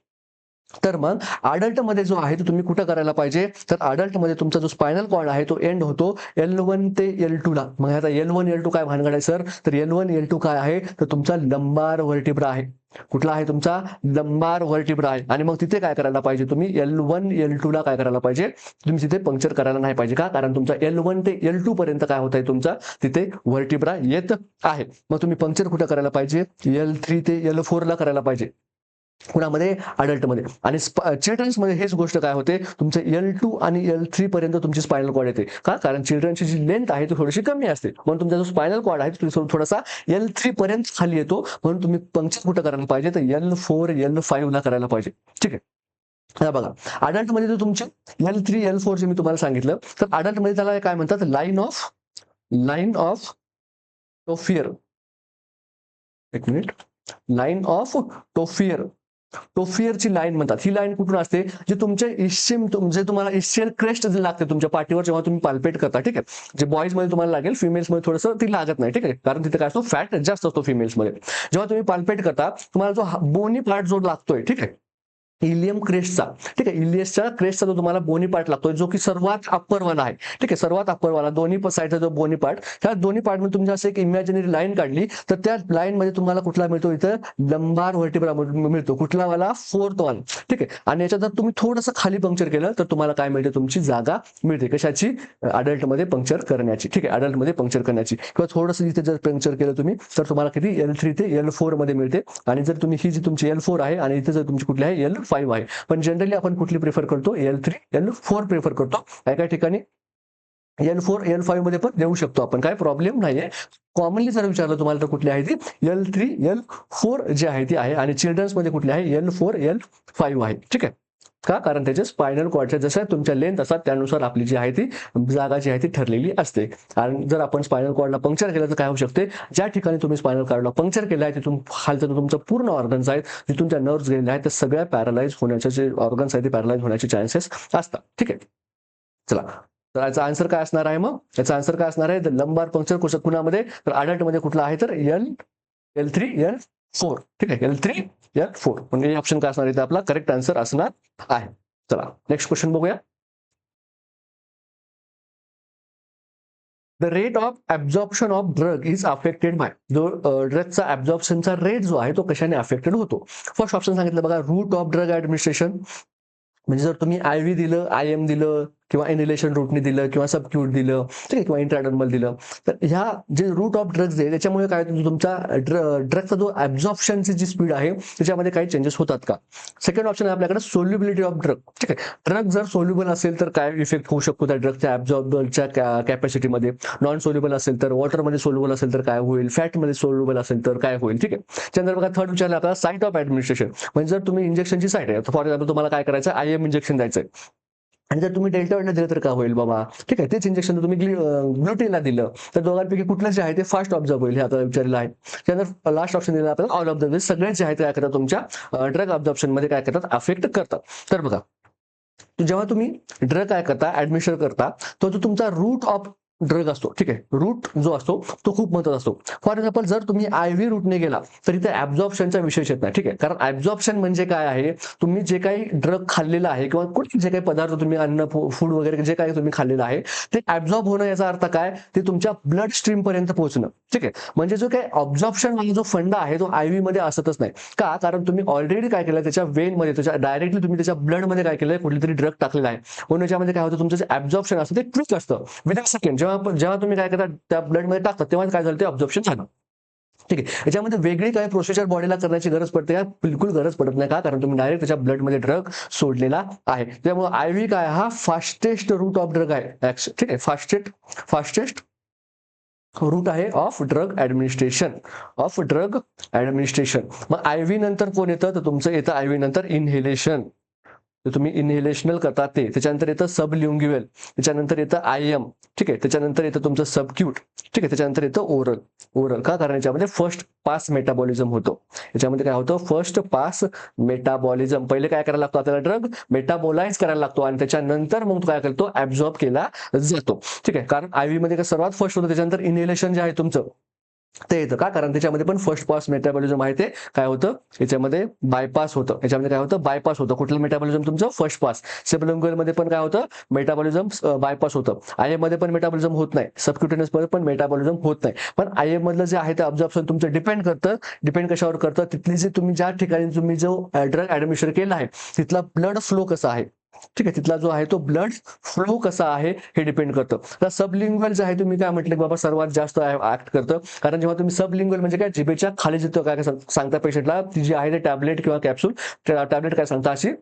तर मग अडल्ट मध्ये जो आहे तो तुम्ही कुठं करायला पाहिजे, तर अडल्ट मध्ये तुमचा जो स्पायनल कॉर्ड आहे तो एंड होतो L1 ते L2 ला. मग आता L1 L2 काय भानगड आहे सर, तर L1 L2 काय आहे, तर तुमचा लंबार व्हर्टिब्रा आहे. कुठला आहे, तुमचा लंबार व्हर्टिब्रा आहे. आणि मग तिथे काय करायला पाहिजे, तुम्ही L1 L2 ला काय करायला पाहिजे, तुम्ही तिथे पंक्चर करायला नाही पाहिजे. का, कारण तुमचा L1 ते L2 पर्यंत काय होत आहे, तुमचा तिथे व्हर्टिब्रा येत आहे. मग तुम्ही पंक्चर कुठं करायला पाहिजे, L3 ते L4 ला करायला पाहिजे. कुणामध्ये, अडल्टमध्ये. आणि चिल्ड्रन्समध्ये हेच गोष्ट काय होते, तुमचे L2 आणि L3 पर्यंत तुमची स्पायनल कॉर्ड येते. का, कारण चिल्ड्रनची जी लेंथ आहे ती थोडीशी कमी असते, म्हणून तुमचा जो स्पायनल कॉर्ड आहे तो थोडासा L3 पर्यंत खाली येतो. म्हणून तुम्ही पंक्चर कुठं करायला पाहिजे, तर L4 L5 ला करायला पाहिजे, ठीक आहे. आता बघा, अडल्टमध्ये जो तुमचे L3 L4 जे मी तुम्हाला सांगितलं, तर अडल्टमध्ये त्याला काय म्हणतात, लाईन ऑफ टोफियर. एक मिनिट, लाईन ऑफ टोफियर, टोफियरची लाईन म्हणतात. ही लाईन कुठून असते, जे तुमचे इस्चिम, जे तुम्हाला इस्चियल क्रेस्ट जे लागते तुमच्या पाठीवर जेव्हा तुम्ही पाल्पेट करता, ठीक आहे, जे बॉईज मध्ये तुम्हाला लागेल, फिमेल्स मध्ये थोडंसं ती लागत नाही, ठीक आहे, कारण तिथे काय असतो, फॅट जास्त असतो फिमेल्स मध्ये. जेव्हा तुम्ही पाल्पेट करता तुम्हाला जो बोनी पार्ट जो लागतोय, ठीक आहे, इलियम क्रेस्टचा, ठीक आहे, इलियसच्या क्रेस्टचा जो तुम्हाला बोनी पार्ट लागतोय, जो की सर्वात अप्परवाला आहे, ठीक आहे, सर्वात अप्परवाला दोन्ही साईडचा जो बोनी पार्ट, ह्या दोन्ही पार्ट मध्ये तुम्ही असं एक इमॅजिनरी लाईन काढली तर त्या लाईन मध्ये तुम्हाला कुठला मिळतो, इथं लंबार व्हर्टिब्रा मिळतो. कुठला वाला, फोर्थ वाला, ठीक आहे. आणि याच्यात जर तुम्ही थोडंसं खाली पंक्चर केलं तर तुम्हाला काय मिळते, तुमची जागा मिळते. कशाची, अडल्ट मध्ये पंक्चर करण्याची, ठीक आहे, अडल्ट मध्ये पंक्चर करण्याची. किंवा थोडंसं इथे जर पंक्चर केलं तुम्ही तर तुम्हाला किती, L3 ते L4 मध्ये मिळते. आणि जर तुम्ही ही जी तुमची L4 आहे आणि इथे जर तुमची कुठली आहे, L5 आहे. पण जनरली आपण कुठली प्रिफर करतो, L3 L4 प्रिफर करतो. काही ठिकाणी L4 L5 मध्ये पण देऊ शकतो आपण, काय प्रॉब्लेम नाहीये. कॉमनली जर विचारलं तुम्हाला तर कुठली आहे ती, L3 L4 जी आहे ती आहे. आणि चिल्ड्रन्स मध्ये कुठली आहे, L4 L5 आहे, ठीक आहे. का, कारण त्याचे स्पायनल कॉर्डच्या जसं तुमच्या लेंथ असतात त्यानुसार आपली जी आहे ती जागा जी आहे ती ठरलेली असते. आणि जर आपण स्पायनल कॉर्डला पंक्चर केलं तर काय होऊ शकते, ज्या ठिकाणी तुम्ही स्पायनल कॉर्डला पंक्चर केलं आहे तिथून खालचं तुमचं पूर्ण ऑर्गन्स आहेत, तिथून त्या नर्व्स गेलेले आहेत, त्या सगळ्या पॅरालाइज होण्याचे जे ऑर्गन्स आहेत ते पॅरालाइज होण्याचे चान्सेस असतात, ठीक आहे. चला, तर याचा आन्सर काय असणार आहे, मग याचा आन्सर काय असणार आहे, लंबार पंक्चर कुणामध्ये, तर अडल्ट मध्ये कुठला आहे, तर L3 L4, ठीक आहे, L3 L4. म्हणजे ऑप्शन काय असणार आहे, आपला करेक्ट आन्सर असणार आहे. चला नेक्स्ट क्वेश्चन बघूया. The rate of absorption of drug is affected by, जो ड्रगचा ऍब्झॉर्प्शनचा रेट जो आहे तो कशाने अफेक्टेड होतो. फर्स्ट ऑप्शन सांगितलं बघा, रूट ऑफ ड्रग ऍडमिनिस्ट्रेशन, म्हणजे जर तुम्ही IV दिलं, IM दिलं, किंवा इनहेलेशन रूटने दिलं किंवा सबक्यूट दिलं, ठीक आहे, किंवा इंट्राडर्मल दिलं, तर ह्या जे रूट ऑफ ड्रग्ज आहे त्याच्यामुळे काय होतं, तुमचा ड्रगचा जो ॲब्झॉर्प्शनची जी स्पीड आहे त्याच्यामध्ये काही चेंजेस होतात का. सेकंड ऑप्शन आहे आपल्याकडे सोल्युबिलिटी ऑफ ड्रग. ठीक आहे, ड्रग जर सोल्युबल असेल तर काय इफेक्ट होऊ शकतो त्या ड्रगच्या ॲब्झॉर्बलच्या कॅपॅसिटीमध्ये. नॉन सोल्युबल असेल तर, वॉटरमध्ये सोल्युबल असेल तर काय होईल, फॅटमध्ये सोल्युबल असेल तर काय होईल. ठीक आहे, त्यानंतर बघा थर्ड विचारलं आपल्याला साईट ऑफ ऍडमिनिस्ट्रेशन. म्हणजे जर तुम्ही इंजेक्शनची साईट आहे, फॉर एक्झाम्पल तुम्हाला काय करायचं, IM इंजेक्शन द्यायचं आणि जर तुम्ही डेल्टावेटला दिलं तर काय होईल बाबा. ठीक आहे, तेच इंजेक्शन तुम्ही ग्लुटीनला दिलं तर दोघांपैकी कुठलं जे आहे ते फास्ट ऑब्झर्व होईल, हे आपल्याला विचारलेलं आहे. त्यानंतर लास्ट ऑप्शन दिलं आपल्याला ऑल ऑफ द सगळे जे आहे ते काय करतात तुमच्या ड्रग ऑब्झॉर्प्शन मध्ये काय करतात, अफेक्ट करतात. तर बघा, जेव्हा तुम्ही ड्रग काय करता, ऍडमिशन करता, तो जो तुमचा रूट ऑफ ड्रग असतो, ठीक आहे, रूट जो असतो तो खूप महत्त्वाचा असतो. फॉर एक्झाम्पल जर तुम्ही IV रूटने गेला तर इथे ऍब्झॉर्प्शनचा विषय येत नाही. ठीक आहे, कारण ऍब्झॉर्प्शन म्हणजे काय आहे, तुम्ही जे काही ड्रग खाल्लेलं आहे किंवा कुठले जे काही पदार्थ तुम्ही अन्न फूड वगैरे जे काही तुम्ही खाल्लेलं आहे ते ऍब्झॉर्ब होणं, याचा अर्थ काय, ते तुमच्या ब्लड स्ट्रीम पर्यंत पोहोचणं. ठीक आहे, म्हणजे जो काही ऑब्झॉर्प्शन वाला जो फंडा आहे तो IV मध्ये असतच नाही का, कारण तुम्ही ऑलरेडी काय केलं, त्याच्या वेनमध्ये, त्याच्या डायरेक्टली तुम्ही त्याच्या ब्लडमध्ये काय केलंय, कुठली तरी ड्रग टाकलेला आहे, म्हणून याच्यामध्ये काय होतं, तुमचं जे ऍब्झॉर्प्शन असतं ते क्विक असतं, विदिन सेकंड. जेव्हा तुम्ही काय करता, त्या ब्लडमध्ये टाकता तेव्हा काय झालं, ते ऑब्झॉर्प्शन झालं. ठीक आहे, याच्यामध्ये वेगळी काय प्रोसिजर बॉडीला करण्याची गरज पडते का, बिलकुल गरज पडत नाही का, कारण तुम्ही डायरेक्ट त्याच्या ब्लडमध्ये ड्रग सोडलेला आहे. त्यामुळे IV काय हा फास्टेस्ट रूट ऑफ ड्रग आहे. ठीक आहे, फास्टेस्ट रूट आहे ऑफ ड्रग ऍडमिनिस्ट्रेशन. मग IV नंतर कोण येतं, तर तुमचं येतं IV नंतर इनहेलेशन. तर तुम्ही इनहेलेशनल करता ते, त्याच्यानंतर येतं सबल्युंग्युअल, त्याच्यानंतर येतं IM. ठीक आहे, त्याच्यानंतर येतं तुमचं सबक्यूट. ठीक आहे, त्याच्यानंतर येतं ओरल का, कारण याच्यामध्ये फर्स्ट पास मेटाबॉलिझम होतो. याच्यामध्ये काय होतं, फर्स्ट पास मेटाबॉलिझम. पहिले काय करायला लागतो आपल्याला, ड्रग मेटाबोलाइज करायला लागतो आणि त्याच्यानंतर मग तो काय करतो, ऍब्झॉर्ब केला जातो. ठीक आहे, कारण IV मध्ये सर्वात फर्स्ट होतं, त्याच्यानंतर इनहेलेशन जे आहे तुमचं ते येतं का, कारण त्याच्यामध्ये पण फर्स्ट पास मेटाबॉलिझम आहे, ते काय होतं, याच्यामध्ये बायपास होतं. याच्यामध्ये काय होतं, बायपास होतं. कुठलं मेटाबॉलिझम, तुमचं फर्स्ट पास. सबलिंग्युअल मध्ये पण काय होतं, मेटाबॉलिझम बायपास होतं. IM मध्ये पण मेटाबॉलिझम होत नाही, सबक्युटेनियस मध्ये पण मेटाबॉलिझम होत नाही. पण IM मधलं जे आहे ते ऑब्झॉर्प्शन तुमचं डिपेंड कशावर करतं, तिथली जे तुम्ही ज्या ठिकाणी तुम्ही जो ड्रग ऍडमिशन केला आहे तिथला ब्लड फ्लो कसा आहे. ठीक आहे, तिथला जो आहे तो ब्लड फ्लो कसा आहे हे डिपेंड करतं. तर सबलिंग्युअल जे आहे, तुम्ही काय म्हटलं बाबा सर्वात जास्त ऍक्ट करतं, कारण जेव्हा तुम्ही सबलिंग्युअल म्हणजे काय, जिभेच्या खाली जिथं काय सांगता पेशंटला, ती जी आहे ते टॅबलेट किंवा कॅप्सूल, टॅबलेट काय सांगता, अशी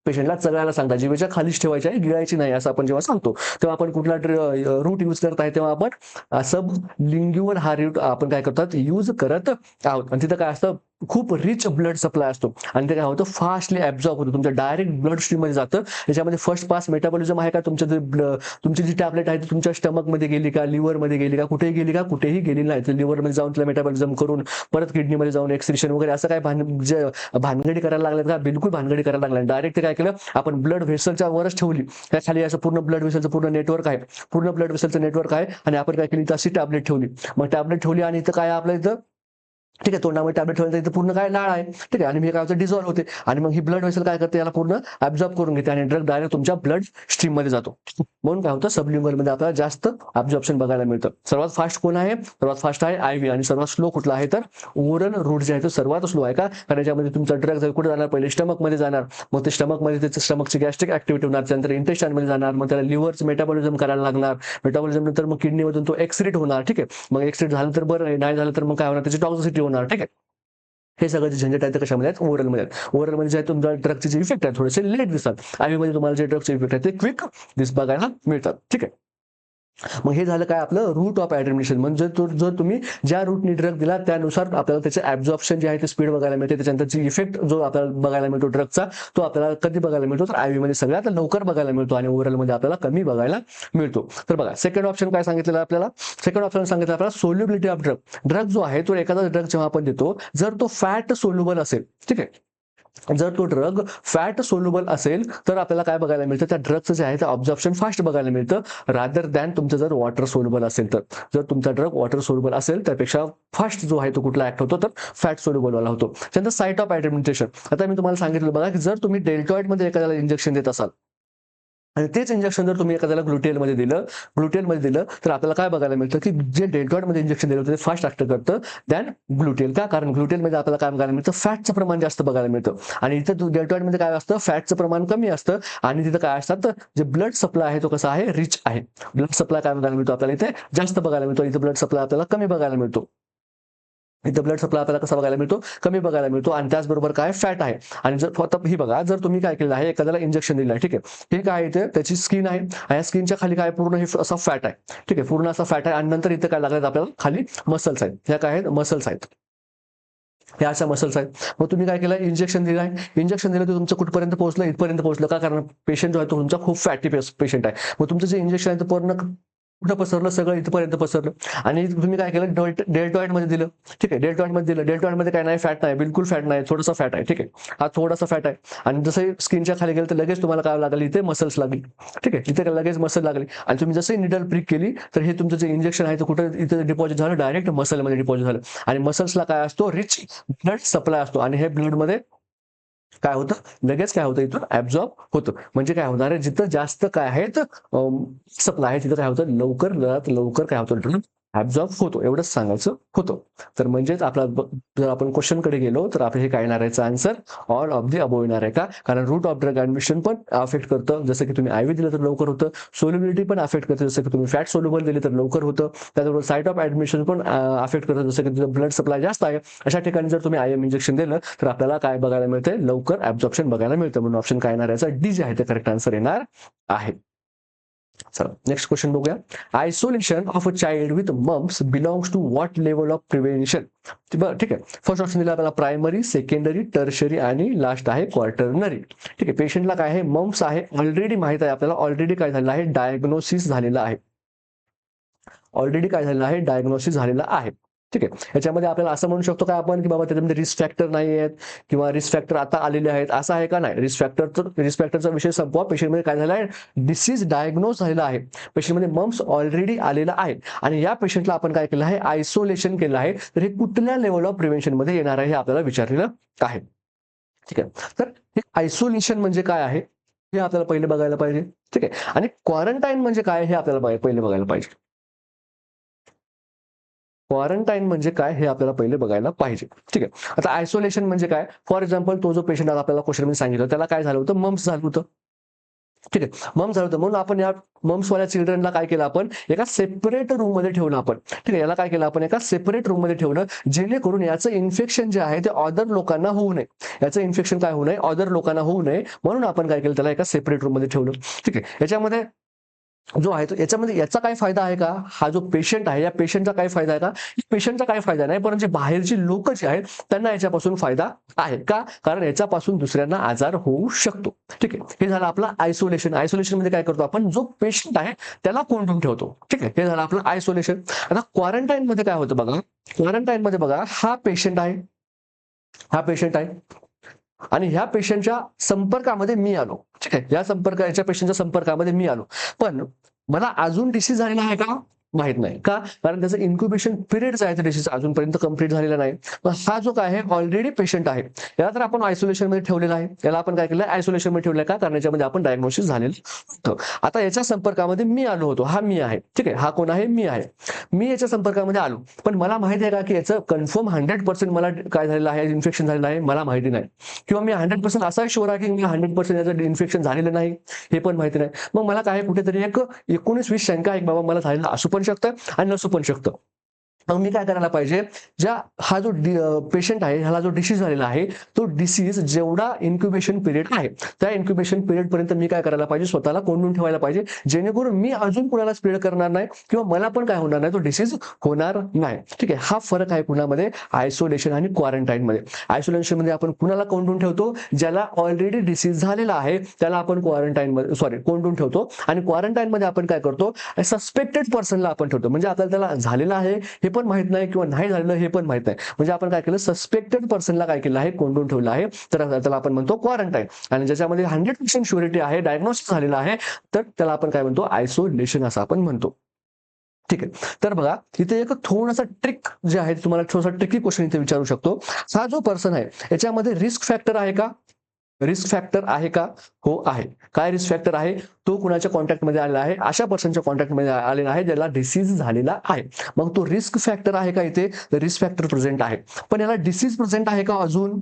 पेशंटला चघळायला सांगता, जिभेच्या खालीच ठेवायची आहे, गिळायची नाही, असं आपण जेव्हा सांगतो तेव्हा आपण कुठला रूट यूज करत आहे, तेव्हा आपण सब लिंग्युअल हा रूट आपण काय करतात, यूज करत आहोत. आणि तिथं काय असतं, खूप रिच ब्लड सप्लाय असतो आणि ते काय होतं, फास्टली ऍब्झॉर्ब होतं, तुमच्या डायरेक्ट ब्लड स्ट्रीम मध्ये जातं. त्याच्यामध्ये फर्स्ट पास मेटाबॉलिझम आहे का, तुमची जी टॅबलेट आहे ती तुमच्या स्टमक मध्ये गेली का, लिव्हर मध्ये गेली का, कुठेही गेली नाही, तर लिव्हर मध्ये जाऊन तिला मेटाबॉलिझम करून परत किडनीमध्ये जाऊन एक्सक्रिशन वगैरे असं काय भानगडी करायला लागल्यात का, बिलकुल भानगडी करायला लागल्या. डायरेक्ट काय केलं आपण, ब्लड व्हेसलच्या वरच ठेवली, त्या खाली असं पूर्ण ब्लड व्हेसलचं पूर्ण नेटवर्क आहे आणि आपण काय केली, अशी टॅबलेट ठेवली. मग टॅबलेट ठेवली आणि इथं काय आपल्या इथं, ठीक आहे, तोंडामध्ये टॅबलेट ठेवलं इथं पूर्ण काय लाळ आहे. ठीक आहे, आणि मी काय होतं, डिझॉल्व्ह होते आणि मग ही ब्लड व्हेसल काय करते, याला पूर्ण ऍब्झॉर्ब करून घेते आणि ड्रग डायरेक्ट तुमच्या ब्लड स्ट्रीम मध्ये जातो. म्हणून काय होतं, सबलिंग्युअल मध्ये आपल्याला जास्त ऍब्झॉर्प्शन बघायला मिळतं. सर्वात फास्ट कोण आहे, सर्वात फास्ट आहे IV, आणि सर्वात स्लो कुठला आहे, तर ओरल रूट जे आहे तो सर्वात स्लो आहे का, कारण याच्यामध्ये तुमचा ड्रग जर कुठे जाणार, पहिले स्टमक मध्ये जाणार, मग ते स्टमक मध्ये त्याचं स्टमकची गॅस्ट्रिक ऍक्टिव्हिटी होणार, त्यानंतर इंटेस्टाइन मध्ये जाणार, मग त्याला लिव्हरचं मेटाबॉलिझम करायला लागणार, मेटाबॉलिझम नंतर मग किडनीमधून तो एक्सक्रीट होणार. ठीक आहे, मग एक्सक्रीट झालं तर बरं, नाही झालं तर मग काय होणार, त्याची टॉक्सिसिटी होणार. ठीक आहे, हे सगळं जे झंझट आहे ते कशामध्ये आहेत, ओरलमध्ये आहेत. ओरलमध्ये जे आहे तुमच्या ड्रगचे जे इफेक्ट आहे थोडेसे लेट दिसतात, IV मध्ये तुम्हाला जे ड्रगचे इफेक्ट आहे ते क्विक बघायला मिळतात. ठीक आहे, मग हे झालं काय आपलं रूट ऑफ ऍडमिनिस्ट्रेशन. म्हणजे जर तुम्ही ज्या रूटने ड्रग दिला त्यानुसार आपल्याला त्याचे ऍब्झॉर्प्शन जे आहे ते स्पीड बघायला मिळते, त्याच्यानंतर इफेक्ट जो आपल्याला बघायला मिळतो ड्रगचा, तो आपल्याला कधी बघायला मिळतो, तर IV मध्ये सगळ्यात लवकर बघायला मिळतो आणि ओरल मध्ये आपल्याला कमी बघायला मिळतो. तर बघा, सेकंड ऑप्शन काय सांगितलेलं आपल्याला, आपल्याला सोल्युबिलिटी ऑफ ड्रग जो आहे तो, एखादा ड्रग जेव्हा आपण देतो, जर तो फॅट सोल्युबल असेल, ठीक आहे, जर तो ड्रग फॅट सोल्युबल असेल तर आपल्याला काय बघायला मिळतं, त्या ड्रगचं जे आहे ते ऑब्झॉर्प्शन फास्ट बघायला मिळतं, रादर दॅन तुमचं जर वॉटर सोल्युबल असेल तर. जर तुमचा ड्रग वॉटर सोल्युबल असेल त्यापेक्षा फास्ट जो आहे तो कुठला ऍक्ट होतो, तर फॅट सोल्युबल वाला होतो. त्यानंतर साईट ऑफ ऍडमिनिस्ट्रेशन. आता मी तुम्हाला सांगितलं बघा, की जर तुम्ही डेल्टॉइड मध्ये एखाद्याला इंजेक्शन देत असाल, आणि तेच इंजेक्शन जर तुम्ही एखाद्याला ग्लुटेलमध्ये दिलं तर आपल्याला काय बघायला मिळतं की जे डेल्टॉइडमध्ये इंजेक्शन दिलं होतं ते फास्ट ऍक्ट करतं दॅन ग्लुटेल. का? कारण ग्लुटेलमध्ये आपल्याला काय बघायला मिळतं, फॅटचं प्रमाण जास्त बघायला मिळतं. आणि इथं डेल्टॉइडमध्ये काय असतं, फॅटचं प्रमाण कमी असतं. आणि तिथं काय असतात, जे ब्लड सप्लाय आहे तो कसा आहे, रिच आहे. ब्लड सप्लाय काय बघायला मिळतो आपल्याला, इथे जास्त बघायला मिळतो. इथं ब्लड सप्लाय आपल्याला कमी बघायला मिळतो. इथं ब्लड सप्लाय आपल्याला कसा बघायला मिळतो, कमी बघायला मिळतो. आणि त्याचबरोबर काय, फॅट आहे. आणि जर आता ही बघा, जर तुम्ही काय केलं आहे, एखाद्याला इंजेक्शन दिलं आहे, ठीक आहे, हे काय इथे त्याची स्किन आहे आणि या स्किनच्या खाली काय पूर्ण हे असा फॅट आहे, ठीक आहे, पूर्ण असा फॅट आहे. आणि नंतर इथे काय लागतात आपल्याला, खाली मसल्स आहेत. ह्या काय आहेत, मसल्स आहेत. ह्या अशा मसल्स आहेत. मग तुम्ही काय केलं, इंजेक्शन दिलं आहे, इंजेक्शन दिलं तर तुमचं कुठपर्यंत पोहोचलं, इथपर्यंत पोहोचलं. का? कारण पेशंट जो आहे तो तुमचा खूप फॅटी पेशंट आहे. मग तुमचं जे इंजेक्शन आहे ते पूर्ण कुठं पसरलं, सगळं इथपर्यंत पसरलं. आणि तुम्ही काय केलं, डेल्टॉइडमध्ये दिलं, ठीक आहे, डेल्टॉइडमध्ये दिलं. डेल्टॉइडमध्ये काय नाही, फॅट नाही, बिलकुल फॅट नाही, थोडासा फॅट आहे, ठीक आहे, हा थोडासा फॅट आहे. आणि जसं स्किनच्या खाली गेलं तर लगेच तुम्हाला काय लागली, इथे मसल्स लागली, ठीक आहे, इथे लगेच मसल लागली. आणि तुम्ही जसं निडल प्रिक केली तर हे तुमचं जे इंजेक्शन आहे ते कुठं इथे डिपॉझिट झालं, डायरेक्ट मसलमध्ये डिपॉझिट झालं. आणि मसल्सला काय असतो, रिच ब्लड सप्लाय असतो. आणि हे ब्लडमध्ये काय होतं, लगेच काय होतं, इथून ऍब्झॉर्ब होतं. म्हणजे काय होणार आहे, जिथं जास्त काय आहे सप्लाय आहे तिथं काय होतं, लवकर काय होतं, ऍब्झॉर्ब होतो. एवढंच सांगायचं होतं. तर म्हणजेच आपला जर आपण क्वेश्चनकडे गेलो तर आपलं हे काय येणार आहे, answer all of the above येणार आहे. का? कारण रूट ऑफ ड्रग ऍडमिशन पण अफेक्ट करतं. जसं की तुम्ही आयव्ही दिलं तर लवकर होतं. सोल्युबिलिटी पण अफेक्ट करतं, जसं की तुम्ही फॅट सोल्युबल दिले तर लवकर होतं. त्याचबरोबर साईट ऑफ ऍडमिशन पण अफेक्ट करतं, जसं की तुझं ब्लड सप्लाय जास्त आहे अशा ठिकाणी जर तुम्ही आयएम इंजेक्शन दिलं तर आपल्याला काय बघायला मिळते, लवकर ऍब्झॉर्प्शन बघायला मिळतं. म्हणून ऑप्शन काय येणार, याचा डी जे आहे ते करेक्ट आन्सर येणार आहे. चला नेक्स्ट क्वेश्चन बघूया. Isolation of a child with mumps belongs to what level of prevention. ठीक आहे, फर्स्ट ऑप्शन दिला आपल्याला प्रायमरी, सेकंडरी, टर्शरी आणि लास्ट आहे क्वार्टरनरी. ठीक आहे, पेशंटला काय आहे, मम्स आहे, ऑलरेडी माहित आहे आपल्याला, ऑलरेडी काय झालेलं आहे, डायग्नोसिस झालेला आहे. ऑलरेडी काय झालेलं आहे, डायग्नोसिस झालेला आहे. ठीक आहे, याच्यामध्ये आपल्याला असं म्हणू शकतो काय आपण, की बाबा त्याच्यामध्ये रिस्क फॅक्टर नाही आहेत किंवा रिस्क फॅक्टर आता आलेले आहेत, असं आहे का? नाही, रिस्क फॅक्टरचा विषय संपवा. पेशंटमध्ये काय झालं आहे, डिसीज डायग्नोज झालेला आहे, पेशंटमध्ये मम्स ऑलरेडी आलेला आहे. आणि या पेशंटला आपण काय केलं आहे, आयसोलेशन केलं आहे. तर हे कुठल्या लेवल ऑफ प्रिव्हेन्शन मध्ये येणार आहे हे आपल्याला विचारलेलं आहे. ठीक आहे, तर हे आयसोलेशन म्हणजे काय आहे हे आपल्याला पहिले बघायला पाहिजे. ठीक आहे, आणि क्वारंटाईन म्हणजे काय हे आपल्याला पहिले बघायला पाहिजे. क्वारंटाईन म्हणजे काय हे आपल्याला पहिले बघायला पाहिजे. ठीक आहे, आता आयसोलेशन म्हणजे काय, फॉर एक्झाम्पल तो जो पेशंट आपल्याला क्वेश्चनमध्ये सांगितलं त्याला काय झालं होतं, मम्स झालं होतं. ठीक आहे, मम्स झालं होतं, म्हणून आपण या मम्सवाल्या चिल्ड्रनला काय केलं, आपण एका सेपरेट रूम मध्ये ठेवलं आपण. ठीक आहे, याला काय केलं आपण, एका सेपरेट रूम मध्ये ठेवलं, जेणेकरून याचं इन्फेक्शन जे आहे ते अदर लोकांना होऊ नये. याचं इन्फेक्शन काय होऊ नये, अदर लोकांना होऊ नये, म्हणून आपण काय केलं, त्याला एका सेपरेट रूम मध्ये ठेवलं. ठीक आहे, याच्यामध्ये जो आहे तो याच्यामध्ये याचा काय फायदा आहे का, हा जो पेशंट आहे या पेशंटचा काय फायदा आहे का, पेशंटचा काय फायदा नाही, पण जे बाहेरची लोक जे आहेत त्यांना याच्यापासून फायदा आहे. का? कारण याच्यापासून दुसऱ्यांना आजार होऊ शकतो. ठीक आहे, हे झालं आपलं आयसोलेशन. आयसोलेशन मध्ये काय करतो आपण, जो पेशंट आहे त्याला कोंडून ठेवतो. ठीक आहे, हे झालं आपलं आयसोलेशन. आता क्वारंटाईन मध्ये काय होतं बघा, क्वारंटाईन मध्ये बघा, हा पेशंट आहे, हा पेशंट आहे आणि ह्या पेशंटच्या संपर्कामध्ये मी आलो. ठीक आहे, याच्या पेशंटच्या संपर्कामध्ये मी आलो, पण मला अजून डिसीज झालेला आहे का, माहित नाही. का? कारण त्याचं इन्क्युबेशन पिरियड आहे डिसीज अजूनपर्यंत कंप्लीट झालेला नाही. पण हा जो काय आहे, ऑलरेडी पेशंट आहे, याला तर आपण आयसोलेशन मध्ये ठेवलेला आहे. याला आपण काय केलं, आयसोलेशन मध्ये ठेवलंय. का? कारण याच्यामध्ये आपण डायग्नोसिस झालेलं होतं. आता याच्या संपर्कामध्ये मी आलो होतो, हा मी आहे. ठीक आहे, हा कोण आहे, मी आहे. मी याच्या संपर्कामध्ये आलो, पण मला माहिती आहे का की याचं कन्फर्म 100% मला काय झालेलं आहे, इन्फेक्शन झालेलं आहे, मला माहिती नाही. किंवा मी 100% असा शुअर आहे की मी 100% याचं इन्फेक्शन झालेलं नाही, हे पण माहिती नाही. मग मला काय कुठेतरी एक 19-20 शंका आहे, बाबा मला झालेलं असू पण शकतं आणि नसू पण शकतं. मग मी काय करायला पाहिजे, हा जो पेशंट आहे, ह्याला जो डिसीज झालेला आहे, तो डिसीज जेवढा इन्क्युबेशन पिरियड आहे त्या इन्क्युबेशन पिरियड पर्यंत मी काय करायला पाहिजे, स्वतःला कोंडून ठेवायला पाहिजे, जेणेकरून मी अजून कुणाला स्प्रेड करणार नाही किंवा मला पण काय होणार नाही, तो डिसीज होणार नाही. ठीक आहे, हा फरक आहे कुणामध्ये, आयसोलेशन आणि क्वारंटाईन मध्ये. आयसोलेशन मध्ये आपण कुणाला कोंडून ठेवतो, ज्याला ऑलरेडी डिसीज झालेला आहे त्याला आपण कोंडून ठेवतो. आणि क्वारंटाईन मध्ये आपण काय करतो, सस्पेक्टेड पर्सनला आपण ठेवतो, म्हणजे आपल्याला त्याला झालेलं आहे हे पण माहित नाही किंवा नाही झालेलं हे पण माहित नाही, म्हणजे आपण काय केलं, सस्पेक्टेड पर्सनला काय केलं आहे, कोंडून ठेवलं आहे. तर त्याला आपण म्हणतो क्वारंटाईन. आणि ज्याच्यामध्ये 100% श्युरिटी आहे, डायग्नोसिस झालेला आहे, तर त्याला आपण काय म्हणतो, आयसोलेशन असं आपण म्हणतो. ठीक आहे, तर बघा इथे एक थोडासा ट्रिक जे आहे, तुम्हाला थोडासा ट्रिकी क्वेश्चन इथे विचारू शकतो. हा जो पर्सन आहे याच्यामध्ये रिस्क फॅक्टर आहे का, रिस्क फॅक्टर आहे का? हो आहे. काय रिस्क फॅक्टर आहे? तो कुणाच्या कॉन्टॅक्टमध्ये आलेला आहे? अशा पर्सनच्या कॉन्टॅक्टमध्ये आलेला आहे ज्याला डिसीज झालेला आहे. मग तो रिस्क फॅक्टर आहे का इथे? तर रिस्क फॅक्टर प्रेझेंट आहे. पण याला डिसीज प्रेझेंट आहे का अजून?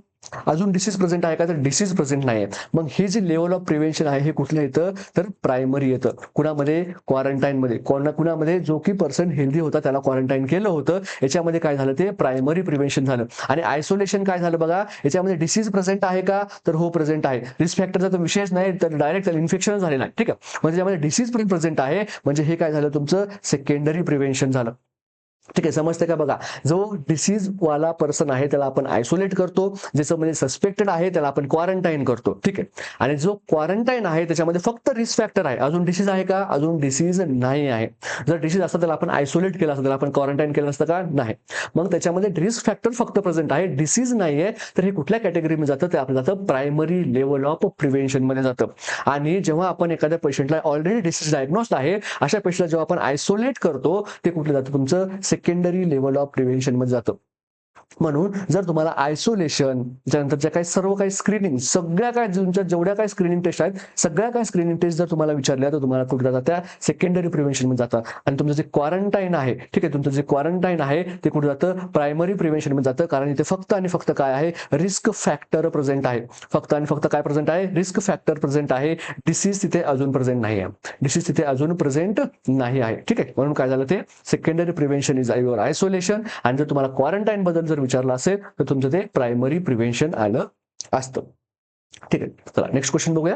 अजून डिसीज प्रेझेंट आहे का? तर डिसीज प्रेझेंट नाही आहे. मग हे जे लेवल ऑफ प्रिव्हेन्शन आहे हे कुठलं येतं? तर प्रायमरी येतं. कुणामध्ये? क्वारंटाईनमध्ये. कुणामध्ये? जो की पर्सन हेल्दी होता त्याला क्वारंटाईन केलं होतं, याच्यामध्ये काय झालं? ते प्रायमरी प्रिव्हेन्शन झालं. आणि आयसोलेशन काय झालं बघा, याच्यामध्ये डिसीज प्रेझेंट आहे का? तर हो प्रेझेंट आहे. रिस्क फॅक्टरचा तर विषयच नाही, तर डायरेक्ट इन्फेक्शन झालेलं आहे. ठीक आहे, म्हणजे त्यामध्ये डिसीज पण प्रेझेंट आहे, म्हणजे हे काय झालं? तुमचं सेकंडरी प्रिव्हेन्शन झालं. ठीक आहे, समजते का? बघा, जो डिसीज वाला पर्सन आहे त्याला आपण आयसोलेट करतो, ज्याचं म्हणजे सस्पेक्टेड आहे त्याला आपण क्वारंटाईन करतो. ठीक आहे, आणि जो क्वारंटाईन आहे त्याच्यामध्ये फक्त रिस्क फॅक्टर आहे. अजून डिसीज आहे का? अजून डिसीज नाही आहे. जर डिसीज असतं त्याला आपण आयसोलेट केलं असतं, त्याला आपण क्वारंटाईन केलं असतं का? नाही. मग त्याच्यामध्ये रिस्क फॅक्टर फक्त प्रेझेंट आहे, डिसीज नाहीये. तर हे कुठल्या कॅटेगरीमध्ये जातं? ते आपलं जातं प्रायमरी लेवल ऑफ प्रिव्हेन्शन मध्ये जातं. आणि जेव्हा आपण एखाद्या पेशंटला ऑलरेडी डिसीज डायग्नोस्ड आहे अशा पेशंटला जेव्हा आपण आयसोलेट करतो, ते कुठलं जातं? तुमचं सेकंडरी लेवल ऑफ प्रिव्हेन्शन मध्ये जातं. म्हणून जर तुम्हाला आयसोलेशन, त्यानंतरच्या काही सर्व काही स्क्रीनिंग, सगळ्या काय तुमच्या जेवढ्या काही स्क्रीनिंग टेस्ट आहेत, सगळ्या काही स्क्रीनिंग टेस्ट जर तुम्हाला विचारल्या तर तुम्हाला कुठे जातात? त्या सेकंडरी प्रिव्हेन्शन मध्ये जातात. आणि तुमचं जे क्वारंटाईन आहे, ठीक आहे, तुमचं जे क्वारंटाईन आहे ते कुठे जातं? प्रायमरी प्रिव्हेन्शन मध्ये जातं. कारण इथे फक्त आणि फक्त काय आहे? रिस्क फॅक्टर प्रेझेंट आहे. फक्त आणि फक्त काय प्रेझेंट आहे? रिस्क फॅक्टर प्रेझेंट आहे. डिसीज तिथे अजून प्रेझेंट नाही आहे. डिसीज तिथे अजून प्रेझेंट नाही आहे. ठीक आहे, म्हणून काय झालं? ते secondary prevention is your isolation. आणि जर तुम्हाला क्वारंटाईन बद्दल जर विचारलं असेल तर तुमचं ते प्रायमरी प्रिव्हेन्शन आलं असतं. ठीक आहे, चला नेक्स्ट क्वेश्चन बघूया.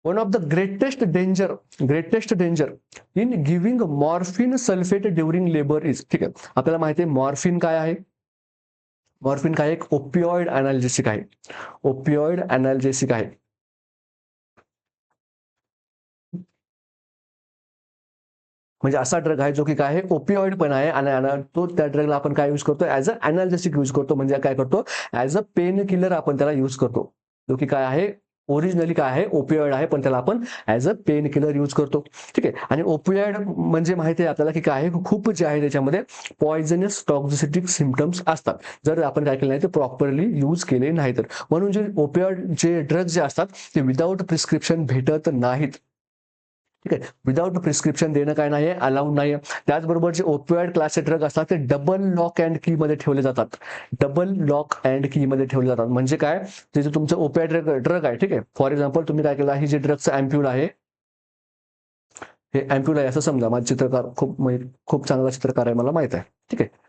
One of the greatest danger in giving morphine sulphate during labour is. ठीक आहे, आपल्याला माहिती आहे मॉर्फिन काय आहे? मॉर्फिन काय? एक ओपिओइड अनाल्जेसिक आहे. ओपिओइड अनाल्जेसिक आहे. म्हणजे असा ड्रग आहे जो की काय आहे? ओपिओइड पण आहे. आणि तो त्या ड्रगला आपण काय यूज करतो? ऍज अ अनाल्जेसिक यूज करतो. म्हणजे काय करतो? ऍज अ पेन किलर आपण त्याला यूज करतो. जो की काय आहे? ओरिजिनली काय आहे? ओपिओइड आहे, पण त्याला आपण as a pain killer use करतो. ठीक आहे, आणि ओपिओइड म्हणजे माहिती आहे आपल्याला की काय आहे? खूप जे आहे त्याच्यामध्ये पॉइझनस टॉक्झिसिटिक सिम्पटम्स असतात, जर आपण काय केलं नाही तर प्रॉपरली यूज केले नाही तर. म्हणून जे ओपिओइड जे ड्रग्ज जे असतात ते विदाऊट प्रिस्क्रिप्शन भेटत नाहीत. ठीक आहे, विदाउट प्रिस्क्रिप्शन देणं काय नाहीये? अलाउड नाहीये. त्याचबरोबर जे ओपिओइड क्लासचे ड्रग असतात ते डबल लॉक अँड की मध्ये ठेवले जातात. डबल लॉक अँड की मध्ये ठेवले जातात. म्हणजे काय? ते जे तुमचं ओपिओइड ड्रग आहे, ठीक आहे, फॉर एक्झाम्पल तुम्ही काय केलं? ही जे ड्रगचं अँप्यूल आहे, हे अँप्यूल आहे असं समजा. माझे चित्रकार खूप चांगला चित्रकार आहे, मला माहित आहे. ठीक आहे,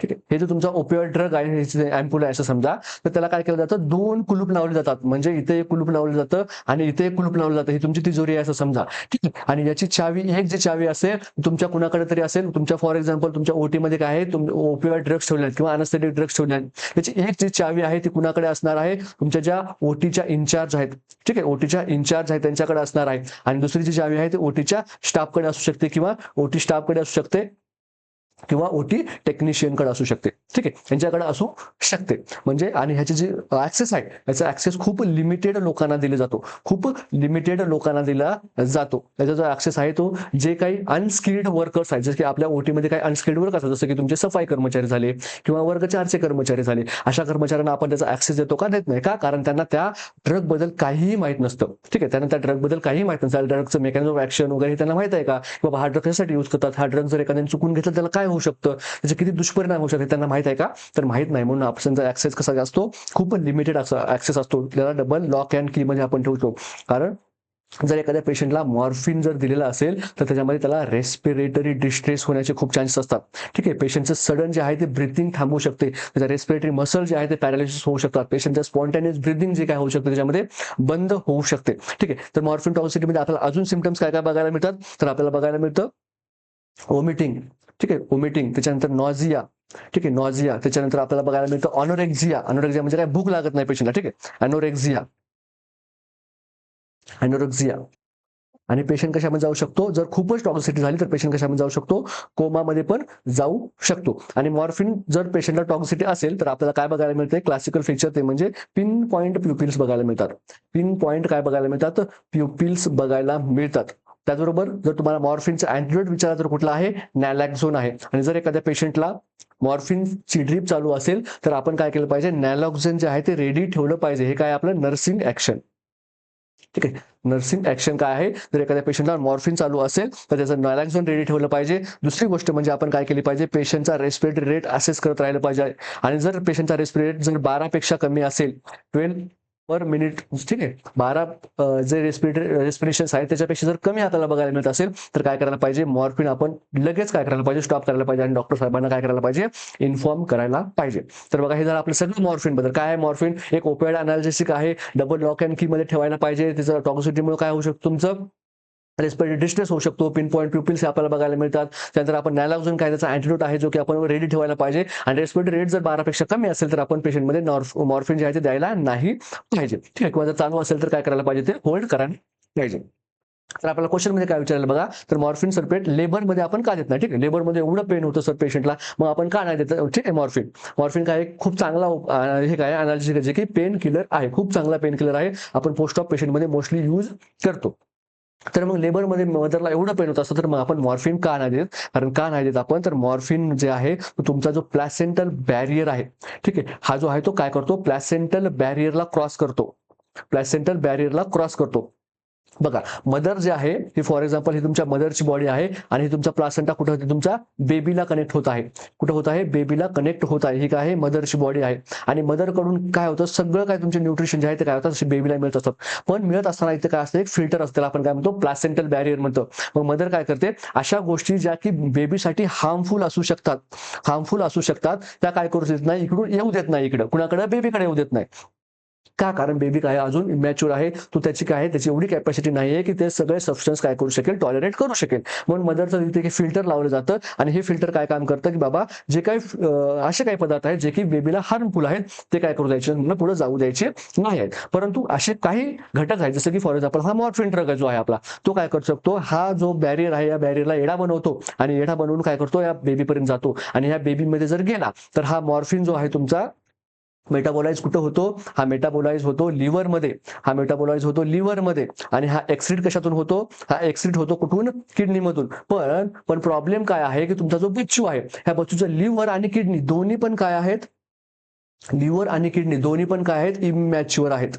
ठीक आहे, हे जे तुमचा ओपिओइड ड्रग आहे, हे अँप्यूल आहे असं समजा, तर त्याला काय केलं जातं? दोन कुलूप लावले जातात. म्हणजे इथे एक कुलूप लावलं जातं आणि इथे एक कुलूप लावलं जातं. ही तुमची तिजोरी आहे असं समजा. ठीक आहे, आणि याची चावी, एक जी चावी असेल तुमच्या कुणाकडे तरी असेल, तुमच्या फॉर एक्झाम्पल तुमच्या ओटी मध्ये काय आहे? ओपिओइड ड्रग्स ठेवले आहेत किंवा अनस्थेटिक ड्रग्स ठेवले आहेत. त्याची एक जी चावी आहे ती कुणाकडे असणार आहे? तुमच्या ज्या ओटीच्या इन्चार्ज आहेत, ठीक आहे, ओटीच्या इन्चार्ज आहेत त्यांच्याकडे असणार आहे. आणि दुसरी जी चावी आहे ती ओटीच्या स्टाफकडे असू शकते, किंवा ओटी स्टाफकडे असू शकते, किंवा ओटी टेक्निशियनकडे असू शकते. ठीक आहे, यांच्याकडे असू शकते. म्हणजे आणि ह्याचे जे ऍक्सेस आहे, याचा ऍक्सेस खूप लिमिटेड लोकांना दिला जातो. खूप लिमिटेड लोकांना दिला जातो. त्याचा जो ऍक्सेस आहे तो जे काही अनस्किल्ड वर्कर्स आहेत, जसे की आपल्या ओटीमध्ये काही अनस्किल्ड वर्क असतात, जसं की तुमचे सफाई कर्मचारी झाले किंवा वर्ग 4चे कर्मचारी झाले, अशा कर्मचाऱ्यांना आपण त्याचा ऍक्सेस देतो का? देत नाही. का? कारण त्यांना त्या ड्रग बद्दल काहीही माहित नसतं. ठीक आहे, त्यांना त्या ड्रग बद्दल काही माहित नसतं. ड्रगचं मेकॅनिझम ऑफ ऍक्शन वगैरे त्यांना माहित आहे का? बाबा हा ड्रग कशासाठी यूज करतात? हा ड्रग जर एखाद्याने चुकून घेतला त्याला काय होऊ शकतं? त्याचे किती दुष्परिणाम होऊ शकतात त्यांना माहित आहे का? तर माहित नाही. म्हणून ऑप्शनचा ऍक्सेस कसा असतो? खूप लिमिटेड ऍक्सेस असतो. त्याला डबल लॉक अँड की मध्ये आपण ठेवतो. कारण जर एखाद्या पेशंटला मॉर्फिन जर दिलेला असेल तर त्याच्यामध्ये त्याला रेस्पिरेटरी डिस्ट्रेस होण्याचे खूप चान्सेस असतात. ठीक आहे, पेशंटचं सडन जे आहे ते ब्रिथिंग थांबू शकते. त्याचा रेस्पिरेटरी मसल जे आहे ते पॅरालिसिस होऊ शकतात. पेशंटचं स्पॉन्टेनियस ब्रिथिंग जे काय होऊ शकते त्याच्यामध्ये बंद होऊ शकते. ठीक आहे, तर मॉर्फिन टॉक्सिसिटीमध्ये आपल्याला अजून सिम्पटम्स काय काय बघायला मिळतात? तर आपल्याला बघायला मिळतं ओमिटिंग. ठीक आहे, ओमिटिंग, त्याच्यानंतर नॉझिया. ठीक आहे, नॉझिया, त्याच्यानंतर आपल्याला बघायला मिळतं ऑनोरेक्झिया. ऑनोरेक्झिया म्हणजे काय? भूक लागत नाही पेशंटला. ठीक आहे, अनोरेक्झिया. अनोरेक्झिया. आणि पेशंट कशामध्ये जाऊ शकतो? जर खूपच टॉक्सिसिटी झाली तर पेशंट कशामध्ये जाऊ शकतो? कोमामध्ये पण जाऊ शकतो. आणि मॉर्फिन जर पेशंटला टॉक्सिसिटी असेल तर आपल्याला काय बघायला मिळते? क्लासिकल फीचर ते म्हणजे पिन पॉइंट प्युपिल्स बघायला मिळतात. पिन पॉइंट काय बघायला मिळतात? प्युपिल्स बघायला मिळतात. त्याचबरोबर जर तुम्हाला मॉर्फिनचा अँटिडोट विचारला तर कुठला आहे, नॅलॅक्झोन आहे. आणि जर एखाद्या पेशंटला मॉर्फिनची ड्रीप चालू असेल तर आपण काय केलं पाहिजे, नॅलॉक्झोन जे आहे ते रेडी ठेवलं पाहिजे. हे काय आपलं नर्सिंग ऍक्शन. ठीक आहे, नर्सिंग ऍक्शन काय आहे, जर एखाद्या पेशंटला मॉर्फिन चालू असेल तर त्याचं नॅलॅक्झोन रेडी ठेवलं पाहिजे. दुसरी गोष्ट म्हणजे आपण काय केली पाहिजे, पेशंटचा रेस्पिरेटरी रेट असेस करत राहिलं पाहिजे. आणि जर पेशंटचा रेस्पिरेट जर 12 पेक्षा कमी असेल, 12 पर मिनिट, ठीक आहे, 12 जे रेस्पिरेशन आहेत त्याच्यापेक्षा जर कमी आपल्याला बघायला मिळत असेल तर काय करायला पाहिजे, मॉर्फिन आपण लगेच काय करायला पाहिजे, स्टॉप करायला पाहिजे आणि डॉक्टर साहेबांना काय करायला पाहिजे, इन्फॉर्म करायला पाहिजे. तर बघा, हे जर आपलं सगळं मॉर्फिन बद्दल. काय आहे मॉर्फिन, एक ओपिएड अनाल्जेसिक आहे, डबल लॉक अँड की मध्ये ठेवायला पाहिजे. त्याचं टॉक्सिसिटीमुळे काय होऊ शकतं, तुमचं रेस्पिरेटरी डिस्ट्रेस होऊ शकतो, पिन पॉईंट प्युपिल्स आपल्याला बघायला मिळतात. त्यानंतर आपण नॅलॉक्झोन काय, त्याचा अँटिडोट आहे जो की आपण रेडी ठेवायला पाहिजे. आणि रेस्पिरेटरी रेट जर 12 पेक्षा कमी असेल तर आपण पेशंटमध्ये मॉर्फिन जे आहे ते द्यायला नाही पाहिजे. ठीक आहे, किंवा जर चालू असेल तर काय करायला पाहिजे, ते होल्ड करायला पाहिजे. तर आपल्याला क्वेश्चन मध्ये काय विचारलं बघा, तर मॉर्फिन सल्फेट लेबरमध्ये आपण का देत नाही. ठीक आहे, लेबरमध्ये एवढं पेन होतं सर पेशंटला, मग आपण का नाही देत. ठीक आहे, मॉर्फिन मॉर्फिन काय खूप चांगला हे काय अनालिसिस जे की पेन किलर आहे, खूप चांगला पेन किलर आहे, आपण पोस्ट ऑफ पेशंटमध्ये मोस्टली यूज करतो. तर मग लेबरमध्ये मदरला एवढं पेन होत असतं तर मग आपण मॉर्फिन का नाही देत, कारण का नाही देत आपण, तर मॉर्फिन जे आहे तो तुमचा जो प्लॅसेंटल बॅरियर आहे, ठीक आहे, हा जो आहे तो काय करतो, प्लॅसेंटल बॅरियरला क्रॉस करतो. प्लॅसेंटल बॅरियरला क्रॉस करतो. बघा, मदर जे आहे ही, फॉर एक्झाम्पल ही तुमच्या मदरची बॉडी आहे आणि ही तुमचा प्लासेंटा कुठे होते, तुमच्या बेबीला कनेक्ट होत आहे. कुठं होत आहे, बेबीला कनेक्ट होत आहे. ही काय आहे, मदरची बॉडी आहे. आणि मदरकडून काय होतं, सगळं काय तुमचे न्यूट्रिशन जे आहे ते काय होतात, बेबीला मिळत असतात. पण मिळत असताना इथे काय असतं, एक फिल्टर असतं, आपण काय म्हणतो, प्लासेंटल बॅरियर म्हणतो. मग मदर काय करते, अशा गोष्टी ज्या की बेबीसाठी हार्मफुल असू शकतात, त्या काय करू देत नाही, इकडून येऊ देत नाही, इकडं कुणाकडे, बेबीकडे येऊ देत नाही. का, कारण बेबी काय अजून इमॅच्युअर आहे, तो त्याची काय आहे, त्याची एवढी कॅपॅसिटी नाही आहे की ते सगळे सबस्टन्स काय करू शकेल, टॉलरेट करू शकेल. म्हणून मदरचं तिथे फिल्टर लावलं जातं आणि हे फिल्टर काय काम करतं, की बाबा जे काही असे काही पदार्थ आहेत जे की बेबीला हार्मफुल आहेत ते काय करू द्यायचे, पुढे जाऊ द्यायचे नाही आहेत. परंतु असे काही घटक आहेत, जसं की फॉर एक्झाम्पल हा मॉर्फिन ड्रग जो आहे आपला, तो काय करू शकतो, हा जो बॅरियर आहे या बॅरियरला एडा बनवतो आणि एडा बनवून काय करतो, या बेबीपर्यंत जातो. आणि या बेबीमध्ये जर गेला तर हा मॉर्फिन जो आहे तुमचा मेटाबोलाइज कुठं होतो, हा मेटाबोलाइज होतो लिव्हरमध्ये. आणि हा एक्सिट कशातून होतो, हा एक्सिट होतो कुठून, किडनीमधून. पण प्रॉब्लेम काय आहे, की तुमचा जो बच्चू आहे, ह्या बच्चूचं लिव्हर आणि किडनी दोन्ही पण काय आहेत, लिव्हर आणि किडनी दोन्ही पण काय आहेत, इमॅच्युअर आहेत.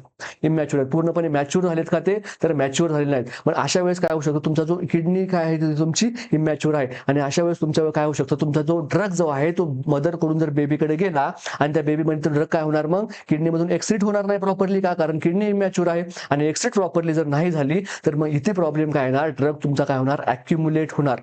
पूर्णपणे मॅच्युअर झालेत का ते, तर मॅच्युअर झालेले नाहीत. पण अशा वेळेस काय होऊ शकतं, तुमचा जो किडनी काय आहे ती तुमची इमॅच्युअर आहे. आणि अशा वेळेस तुमच्या काय होऊ शकतं, तुमचा जो ड्रग जो आहे तो मदर कडून जर बेबीकडे गेला आणि त्या बेबीमध्ये ड्रग काय होणार, मग किडनीमधून एक्सिट होणार नाही प्रॉपरली. का, कारण किडनी इमॅच्युअर आहे. आणि एक्सिट प्रॉपरली जर नाही झाली तर मग इथे प्रॉब्लेम काय येणार, ड्रग तुमचा काय होणार, ऍक्युम्युलेट होणार.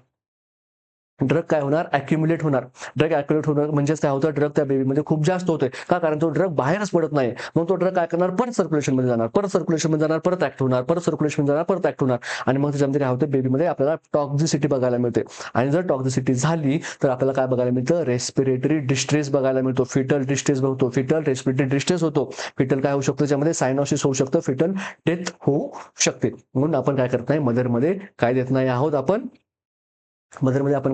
ड्रग काय होणार, ऍक्युम्युलेट होणार. ड्रग ऍक्युमुलेट होणार म्हणजेच काय होतं, ड्रग त्या बेबीमध्ये खूप जास्त होतोय. का, कारण तो ड्रग बाहेरच पडत नाही. मग तो ड्रग काय करणार, परत सर्क्युलेशन मध्ये जाणार, परत ऍक्ट होणार, परत ऍक्ट होणार. आणि मग त्याच्यामध्ये काय होतं, बेबीमध्ये आपल्याला टॉक्झिसिटी बघायला मिळते. आणि जर टॉक्झिसिटी झाली तर आपल्याला काय बघायला मिळतं, रेस्पिरेटरी डिस्ट्रेस बघायला मिळतो, फिटल डिस्ट्रेस बघतो, फिटल रेस्पिरेटरी डिस्ट्रेस होतो. फिटल काय होऊ शकतं, त्याच्यामध्ये सायनोसिस होऊ शकतं, फिटल डेथ होऊ शकते. म्हणून आपण काय करत नाही, मदरमध्ये काय देत नाही आहोत, आपण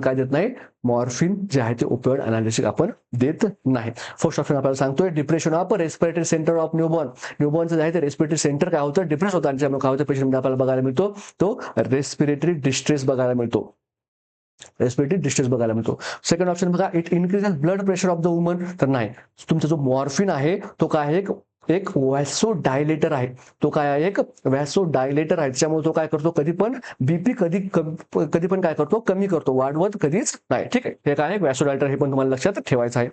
काय देत नाही, मॉर्फिन जे आहे ते ओपिओइड अनालिसिस आपण देत नाही. फर्स्ट ऑप्शन आपल्याला सांगतोय, depression of respiratory centre of newborn. न्यूबॉर्नचं जे आहे ते रेस्पिरेटरी सेंटर काय होतं, डिप्रेस होतं आणि त्यामुळे काय होतं, पेशंटमध्ये आपल्याला बघायला मिळतो तो रेस्पिरेटरी डिस्ट्रेस बघायला मिळतो. सेकंड ऑप्शन बघा, it increases blood pressure of the woman. तर नाही, तुमचा जो मॉर्फिन आहे तो काय आहे, एक वॅसो डायलेटर आहे. तो काय आहे, एक वॅसो डायलेटर आहे. त्याच्यामुळे तो काय करतो, कधी पण बीपी कधी पण काय करतो, कमी करतो, वाढवत कधीच नाही. ठीक आहे, हे काय वॅसो डायलेटर, हे पण तुम्हाला लक्षात ठेवायचं आहे.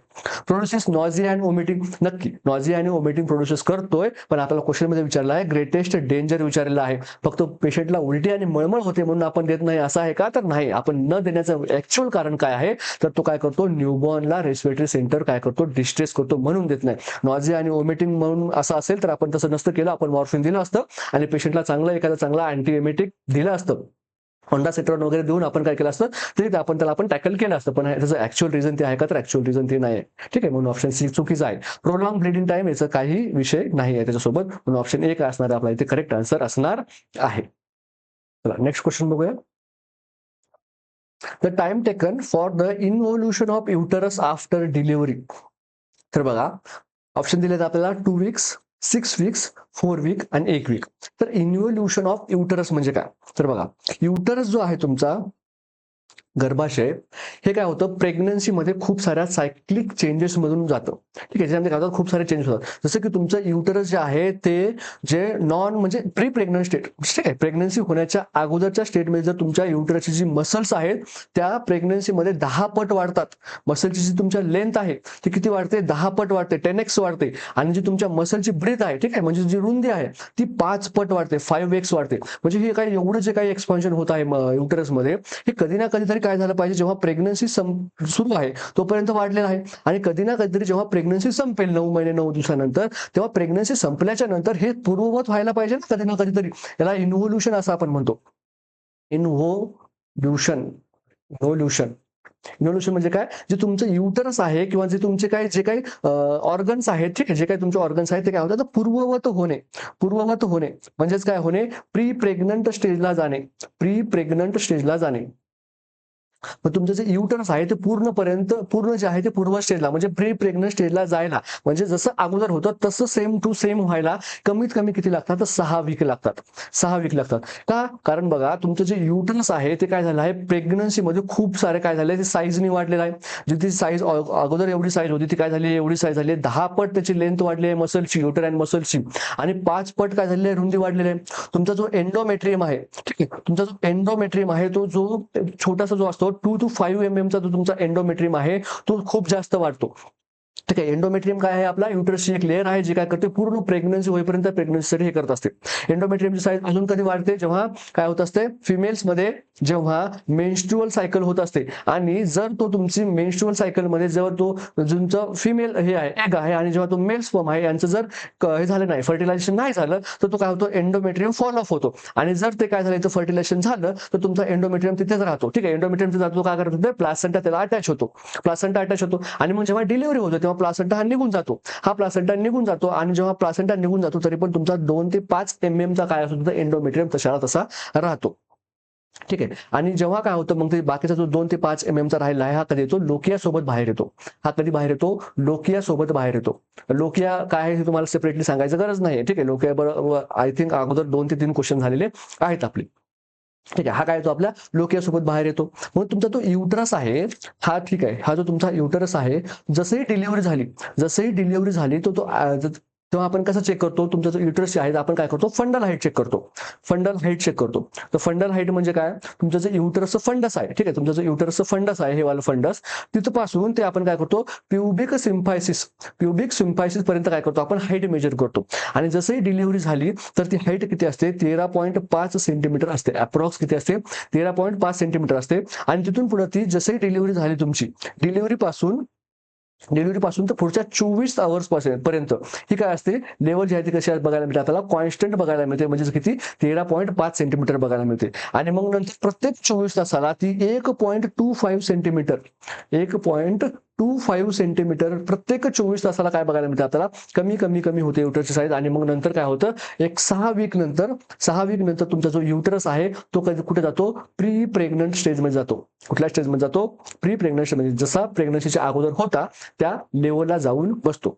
Produces nausea and vomiting. नक्की नॉझिया आणि वॉमिटिंग प्रोड्युसेस करतोय, पण आपल्याला क्वेश्चन मध्ये विचारला आहे, ग्रेटेस्ट डेंजर विचारलेला आहे. फक्त पेशंटला उलटी आणि मळमळ होते म्हणून आपण देत नाही असं आहे का, तर नाही. आपण न देण्याचं ऍक्च्युअल कारण काय आहे, तर तो काय करतो, न्यूबॉर्नला रेस्पिरेटरी सेंटर काय करतो, डिस्ट्रेस करतो म्हणून देत नाही. नॉझिया आणि वॉमिटिंग म्हणून असं असेल तर आपण तसं नसतं केलं, आपण मॉर्फिन दिलं असतं आणि पेशंटला एखादा चांगला अँटीएमेटिक दिलं असतं, होंडासेट्रॉन वगैरे देऊन आपण काय केलं असतं, तरी आपण त्याला टॅकल केलं असतं. पण त्याचं ऍक्च्युअल रिझन ते आहे का, तर ऍक्च्युअल रिझन ते नाही आहे. ठीक आहे, म्हणून ऑप्शन सी चुकीचा आहे. प्रोलॉंग ब्लिडिंग टाइम याचा काही विषय नाही आहे त्याच्यासोबत, म्हणून ऑप्शन ए काय असणार आहे, आपला इथे करेक्ट आन्सर असणार आहे. चला नेक्स्ट क्वेश्चन बघूया. The time taken for the involution of uterus after delivery. तर बघा, ऑप्शन दिलेत आपल्याला 2 वीक्स, 6 वीक्स, 4 वीक आणि 1 वीक. तर इन्व्होल्युशन ऑफ युटरस म्हणजे काय? तर बघा, युटरस जो आहे तुमचा गर्भाशय, हे काय होतं, प्रेग्नन्सीमध्ये खूप साऱ्या सायक्लिक चेंजेस मधून जातं. ठीक आहे, त्याच्यामध्ये काय होतं, खूप सारे चेंजेस होतात. जसं की तुमचं युटरस जे आहे ते जे नॉन म्हणजे प्री प्रेग्नंट स्टेट, ठीक आहे, प्रेग्नन्सी होण्याच्या अगोदरच्या स्टेटमध्ये जर तुमच्या युटरसची जी मसल्स आहेत त्या प्रेग्नन्सीमध्ये 10 पट वाढतात. मसलची जी तुमच्या लेंथ आहे ती किती वाढते? 10 पट वाढते, 10x वाढते. आणि जी तुमच्या मसलची ब्रीथ आहे, ठीक आहे, म्हणजे जी रुंदी आहे ती 5 पट वाढते, 5x वाढते. म्हणजे हे काय एवढं जे काही एक्सपान्शन होत आहे युटरसमध्ये, हे कधी ना कधीतरी काय झालं पाहिजे, जेव्हा प्रेग्नन्सी सुरू आहे तोपर्यंत वाढलेलं आहे. आणि कधी ना कधीतरी जेव्हा प्रेग्नन्सी संपेल 9 महिने 9 दिवसानंतर, तेव्हा प्रेग्नन्सी संपल्याच्या नंतर हे पूर्ववत व्हायला पाहिजे ना कधी ना कधीतरी. याला इन्व्होल्युशन असं आपण म्हणतो. इन्व्होल्युशन. इन्व्होल्युशन. इन्व्होल्युशन म्हणजे काय? जे तुमचं युटरस आहे किंवा जे काही ऑर्गन्स आहेत, ठीक आहे, जे काही तुमचे ऑर्गन्स आहेत ते काय होतात, पूर्ववत होणे. पूर्ववत होणे म्हणजेच काय होणे? प्री प्रेग्नंट स्टेजला जाणे. प्री प्रेग्नंट स्टेजला जाणे. मग तुमचं जे युटरस आहे ते पूर्ण जे आहे ते पूर्व स्टेजला म्हणजे प्री प्रेग्नंट स्टेजला जायला, म्हणजे जसं अगोदर होतं तसं सेम टू सेम व्हायला कमीत कमी किती लागतात? तर 6 वीक लागतात. 6 वीक लागतात. का? कारण बघा, तुमचं जे युटरस आहे ते काय झालं आहे, प्रेग्नन्सीमध्ये खूप सारे काय झाले, ते साईजनी वाढलेलं आहे. जिथे साईज अगोदर एवढी साईज होती ती काय झाली, एवढी साईज झाली, 10 पट त्याची लेंथ वाढली आहे मसलची, युटराइन मसलची. आणि 5 पट काय झालेली आहे, रुंदी वाढलेली आहे. तुमचा जो एंडोमेट्रियम आहे, ठीक आहे, तुमचा जो एंडोमेट्रियम आहे तो जो छोटासा जो असतो 2 to 5 चा जो तुमचा एंडोमेट्रियम आहे तो खूप जास्त वाढतो. ठीक आहे, एंडोमेट्रियम काय आहे, आपला युटरसची एक लेअर आहे जी काय करते, पूर्ण प्रेग्नन्सी होईपर्यंत प्रेग्नन्सीसाठी हे करत असते. एंडोमेट्रियमची साईज अजून कधी वाढते, जेव्हा काय होत असते, फिमेल्समध्ये जेव्हा मेन्स्ट्रुअल सायकल होत असते. आणि जर तो तुमची मेन्स्ट्रुअल सायकलमध्ये जेव्हा तो तुमचा फिमेल हे आहे, एग आहे, आणि जेव्हा तो मेल स्पर्म आहे यांचं जर हे झालं नाही, फर्टिलायझेशन नाही झालं, तर तो काय होतो, एंडोमेट्रियम फॉल ऑफ होतो. आणि जर ते काय झालं, तर फर्टिलायझेशन झालं तर तुमचा एंडोमेट्रियम तिथेच राहतो. ठीक आहे, एंडोमेट्रियम जातो, काय करतो, प्लासेंटा त्याला अटॅच होतो. प्लासेंटा अटॅच होतो आणि मग जेव्हा डिलिव्हरी होतो तेव्हा प्लासेंटा हा निघून जातो. हा प्लासेंटा निघून जातो आणि जेव्हा प्लासेंटा निघून जातो तरी पण तुमचा 2 ते 5 चा काय असतो, एंडोमेट्रियम तशाला तसा राहतो. ठीक आहे, आणि जेव्हा काय होतं मग ते बाकीचा जो 2 ते 5 चा राहिला आहे हा कधी येतो, लोकिया सोबत बाहेर येतो. हा कधी बाहेर येतो, लोकिया सोबत बाहेर येतो. लोकिया काय आहे हे तुम्हाला सेपरेटली सांगायचं गरज नाही. ठीक आहे, लोकिया बरोबर आय थिंक अगोदर 2 ते 3 क्वेश्चन झालेले आहेत आपले. ठीक आहे, हा काय येतो, आपल्या लोकियासोबत बाहेर येतो. म्हणून तुमचा तो युटरस आहे हा, ठीक आहे, हा जो तुमचा युटरस आहे, जसही डिलिव्हरी झाली तो तेव्हा आपण कसं चेक करतो, तुमचा जो युटरस आहे आपण काय करतो, फंडल हाईट चेक करतो. फंडल हाईट चेक करतो. तर फंडल हाईट म्हणजे काय, तुमचं जे युटरसचं फंडस आहे, ठीक आहे, तुमचं जो युटरसचं फंडस आहे, हे वाला फंडस, तिथपासून ते आपण काय करतो, प्युबिक सिम्फायसिस पर्यंत काय करतो, आपण हाईट मेजर करतो. आणि जसही डिलिव्हरी झाली तर ती हाईट किती असते, 13.5 सेंटीमीटर असते. अप्रॉक्स किती असते, 13.5 सेंटीमीटर असते. आणि तिथून पुढे ती जसही डिलिव्हरी झाली तुमची, डिलिव्हरी पासून तर पुढच्या 24 आवर्स पर्यंत ही काय असते, लेवल जी आहे ती कशी बघायला मिळते, आपल्याला कॉन्स्टंट बघायला मिळते. म्हणजे किती, 13.5 सेंटीमीटर बघायला मिळते. आणि मग नंतर प्रत्येक 24 तासाला ती 1.25 सेंटीमीटर 1.25 सेंटीमीटर प्रत्येक 24 तासाला काय बघायला मिळते, आपल्याला कमी होते युटरसची साईज. आणि मग नंतर काय होतं, एक 6 वीक नंतर तुमचा जो युटरस आहे तो कुठे जातो, प्री प्रेग्नंट स्टेजमध्ये जातो. कुठल्या स्टेजमध्ये जातो, प्री प्रेग्नंट स्टेजमध्ये, जसा प्रेग्नन्सीच्या अगोदर होता त्या लेवलला जाऊन बसतो.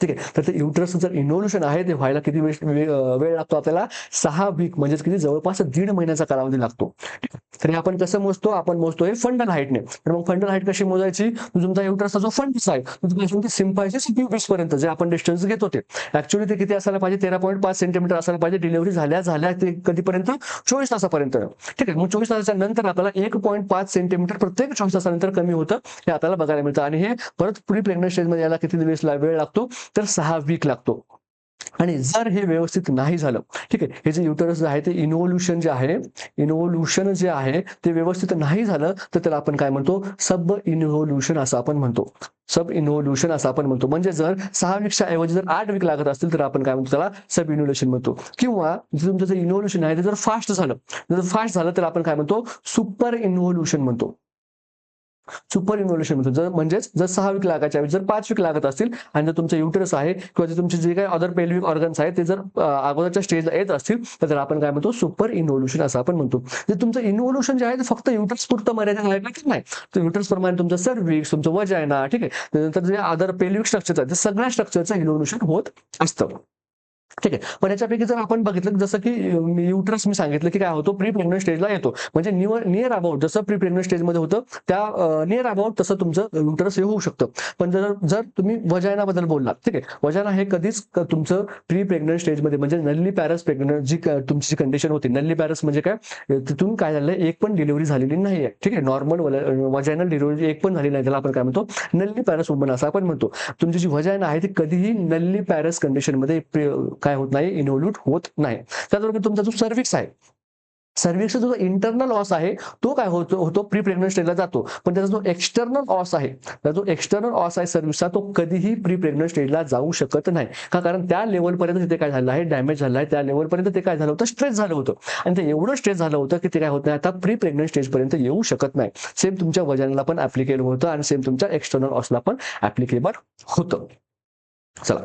ठीक आहे, तर ते युटरसचं जर इन्व्होल्युशन आहे ते व्हायला किती वेळ लागतो आपल्याला, 6 वीक, म्हणजेच किती, जवळपास 1.5 महिन्याचा कालावधी लागतो. तर हे आपण कसं मोजतो, आपण मोजतोय फंडल हाईटने. तर मग फंडल हाईट कशी मोजायची, तुमचा युटरसचा जो फंडस आहे तिथपासून सिम्पायसिस प्युबिस पर्यंत जे आपण डिस्टन्स घेतो ते ऍक्च्युअली ते किती असायला पाहिजे, 13.5 सेंटीमीटर असायला पाहिजे. डिलिव्हरी झाल्या ते कधीपर्यंत, 24 तासापर्यंत. ठीक आहे, मग 24 तासाच्या नंतर आपल्याला 1.5 सेंटीमीटर प्रत्येक 24 तासानंतर कमी होतं, हे आपल्याला बघायला मिळतं. आणि हे परत प्री प्रेग्नंट स्टेजमध्ये याला किती दिवस वेळ लागतो, तर 6 वीक लागतो. आणि जर हे व्यवस्थित नाही झालं, ठीक आहे, हे जे युटरस आहे ते इन्व्होल्युशन जे आहे ते व्यवस्थित नाही झालं तर त्याला आपण काय म्हणतो, सब इन्व्होल्युशन असं आपण म्हणतो. म्हणजे जर 6 वीकच्या ऐवजी जर 8 वीक लागत असतील तर आपण काय म्हणतो, त्याला सब इन्व्होल्युशन म्हणतो. किंवा तुमचं जे इन्व्होल्युशन आहे ते जर फास्ट झालं तर आपण काय म्हणतो, सुपर इन्व्होल्युशन म्हणतो. सुपर इन्व्होल्युशन म्हणतो. जर 6 वीक लागायच्या ऐवजी जर 5 वीक लागत असतील आणि जर तुमचं युटरस आहे किंवा जे तुमचे जे काही अदर पेल्विक ऑर्गन्स आहेत ते जर अगोदरच्या स्टेजला येत असतील तर आपण काय म्हणतो, सुपर इन्व्होल्युशन असं आपण म्हणतो. जे तुमचं इन्व्होल्युशन जे आहे ते फक्त युटरस पुरतं मर्यादित आहे की नाही, तर युटरस प्रमाणे तुमचं सर्व्हिक्स, तुमचं वजायना, ठीक आहे, त्यानंतर जे अदर पेल्विक स्ट्रक्चर आहे ते सगळ्या स्ट्रक्चरचं इन्व्होल्युशन होत असतं. ठीक आहे. पण याच्यापैकी जर आपण बघितलं जसं की युटरस मी सांगितलं की काय होतो प्री प्रेग्नंट स्टेजला येतो, म्हणजे नियर अबाउट जसं प्री प्रेग्नंट स्टेजमध्ये होतं त्या नियर अबाउट तसं तुमचं युटरस हे होऊ शकतं. पण जर जर तुम्ही वजायनाबद्दल बोललात, ठीक आहे, वजायना हे कधीच तुमचं प्री प्रेग्नंट स्टेजमध्ये म्हणजे नल्ली पॅरस प्रेग्नंट जी तुमची कंडिशन होती, नल्ली पॅरस म्हणजे काय, तिथून काय झालंय एक पण डिलिव्हरी झालेली नाहीये, ठीक आहे, नॉर्मल वजायनल डिलिव्हरी एक पण झाली नाही, त्याला आपण काय म्हणतो नल्ली पॅरस वुमन असं आपण म्हणतो. तुमची जी वजायना आहे ती कधीही नल्ली पॅरस कंडिशनमध्ये काय होत नाही, इन्व्हॉल्व्ह होत नाही. त्याचबरोबर तुमचा जो सर्व्हिक्स आहे, सर्व्हिक्सचा जो इंटरनल ऑस आहे तो काय होतो प्री प्रेग्नंट स्टेजला जातो, पण त्याचा जो एक्सटर्नल ऑस आहे, जो एक्सटर्नल ऑस आहे सर्व्हिसचा, तो कधीही प्री प्रेग्नंट स्टेजला जाऊ शकत नाही. का, कारण त्या लेवलपर्यंत तिथे काय झालं आहे, डॅमेज झालं आहे, त्या लेवलपर्यंत ते काय झालं होतं, स्ट्रेस झालं होतं, आणि ते एवढं स्ट्रेस झालं होतं की ते काय होत नाही, आता प्री प्रेग्नंट स्टेजपर्यंत येऊ शकत नाही. सेम तुमच्या वजनाला पण ऍप्लिकेबल होतं आणि सेम तुमच्या एक्सटर्नल ऑसला पण ऍप्लिकेबल होतं. चला,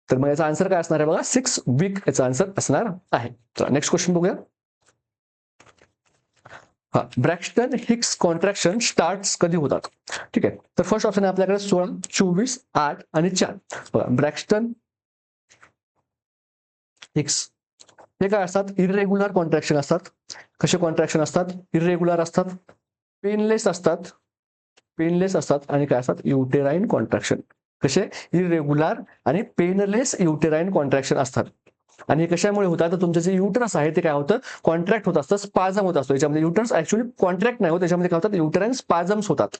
तर मग याचा आन्सर काय असणार आहे बघा, 6 वीक याचा आन्सर असणार आहे. चला नेक्स्ट क्वेश्चन बघूया. हा, ब्रॅक्स्टन हिक्स कॉन्ट्रॅक्शन स्टार्ट कधी होतात? ठीक आहे, तर फर्स्ट ऑप्शन आहे आपल्याकडे 16, 24, 8 आणि 4. बघा, ब्रॅक्स्टन हिक्स हे काय असतात, इरेग्युलर कॉन्ट्रॅक्शन असतात. कसे कॉन्ट्रॅक्शन असतात, इरेग्युलर असतात, पेनलेस असतात, पेनलेस असतात आणि काय असतात, युटेराइन कॉन्ट्रॅक्शन. कसे, इरेग्युलर आणि पेनलेस युटेराइन कॉन्ट्रॅक्शन असतात. आणि हे कशामुळे होतात, तर तुमचं जे युटरस आहे ते काय होतं, कॉन्ट्रॅक्ट होत असतं, स्पाझम होत असतो. याच्यामध्ये युटरस ऍक्च्युअली कॉन्ट्रॅक्ट नाही होत, त्याच्यामध्ये काय होतात, युटेराइन स्पाझम्स होतात,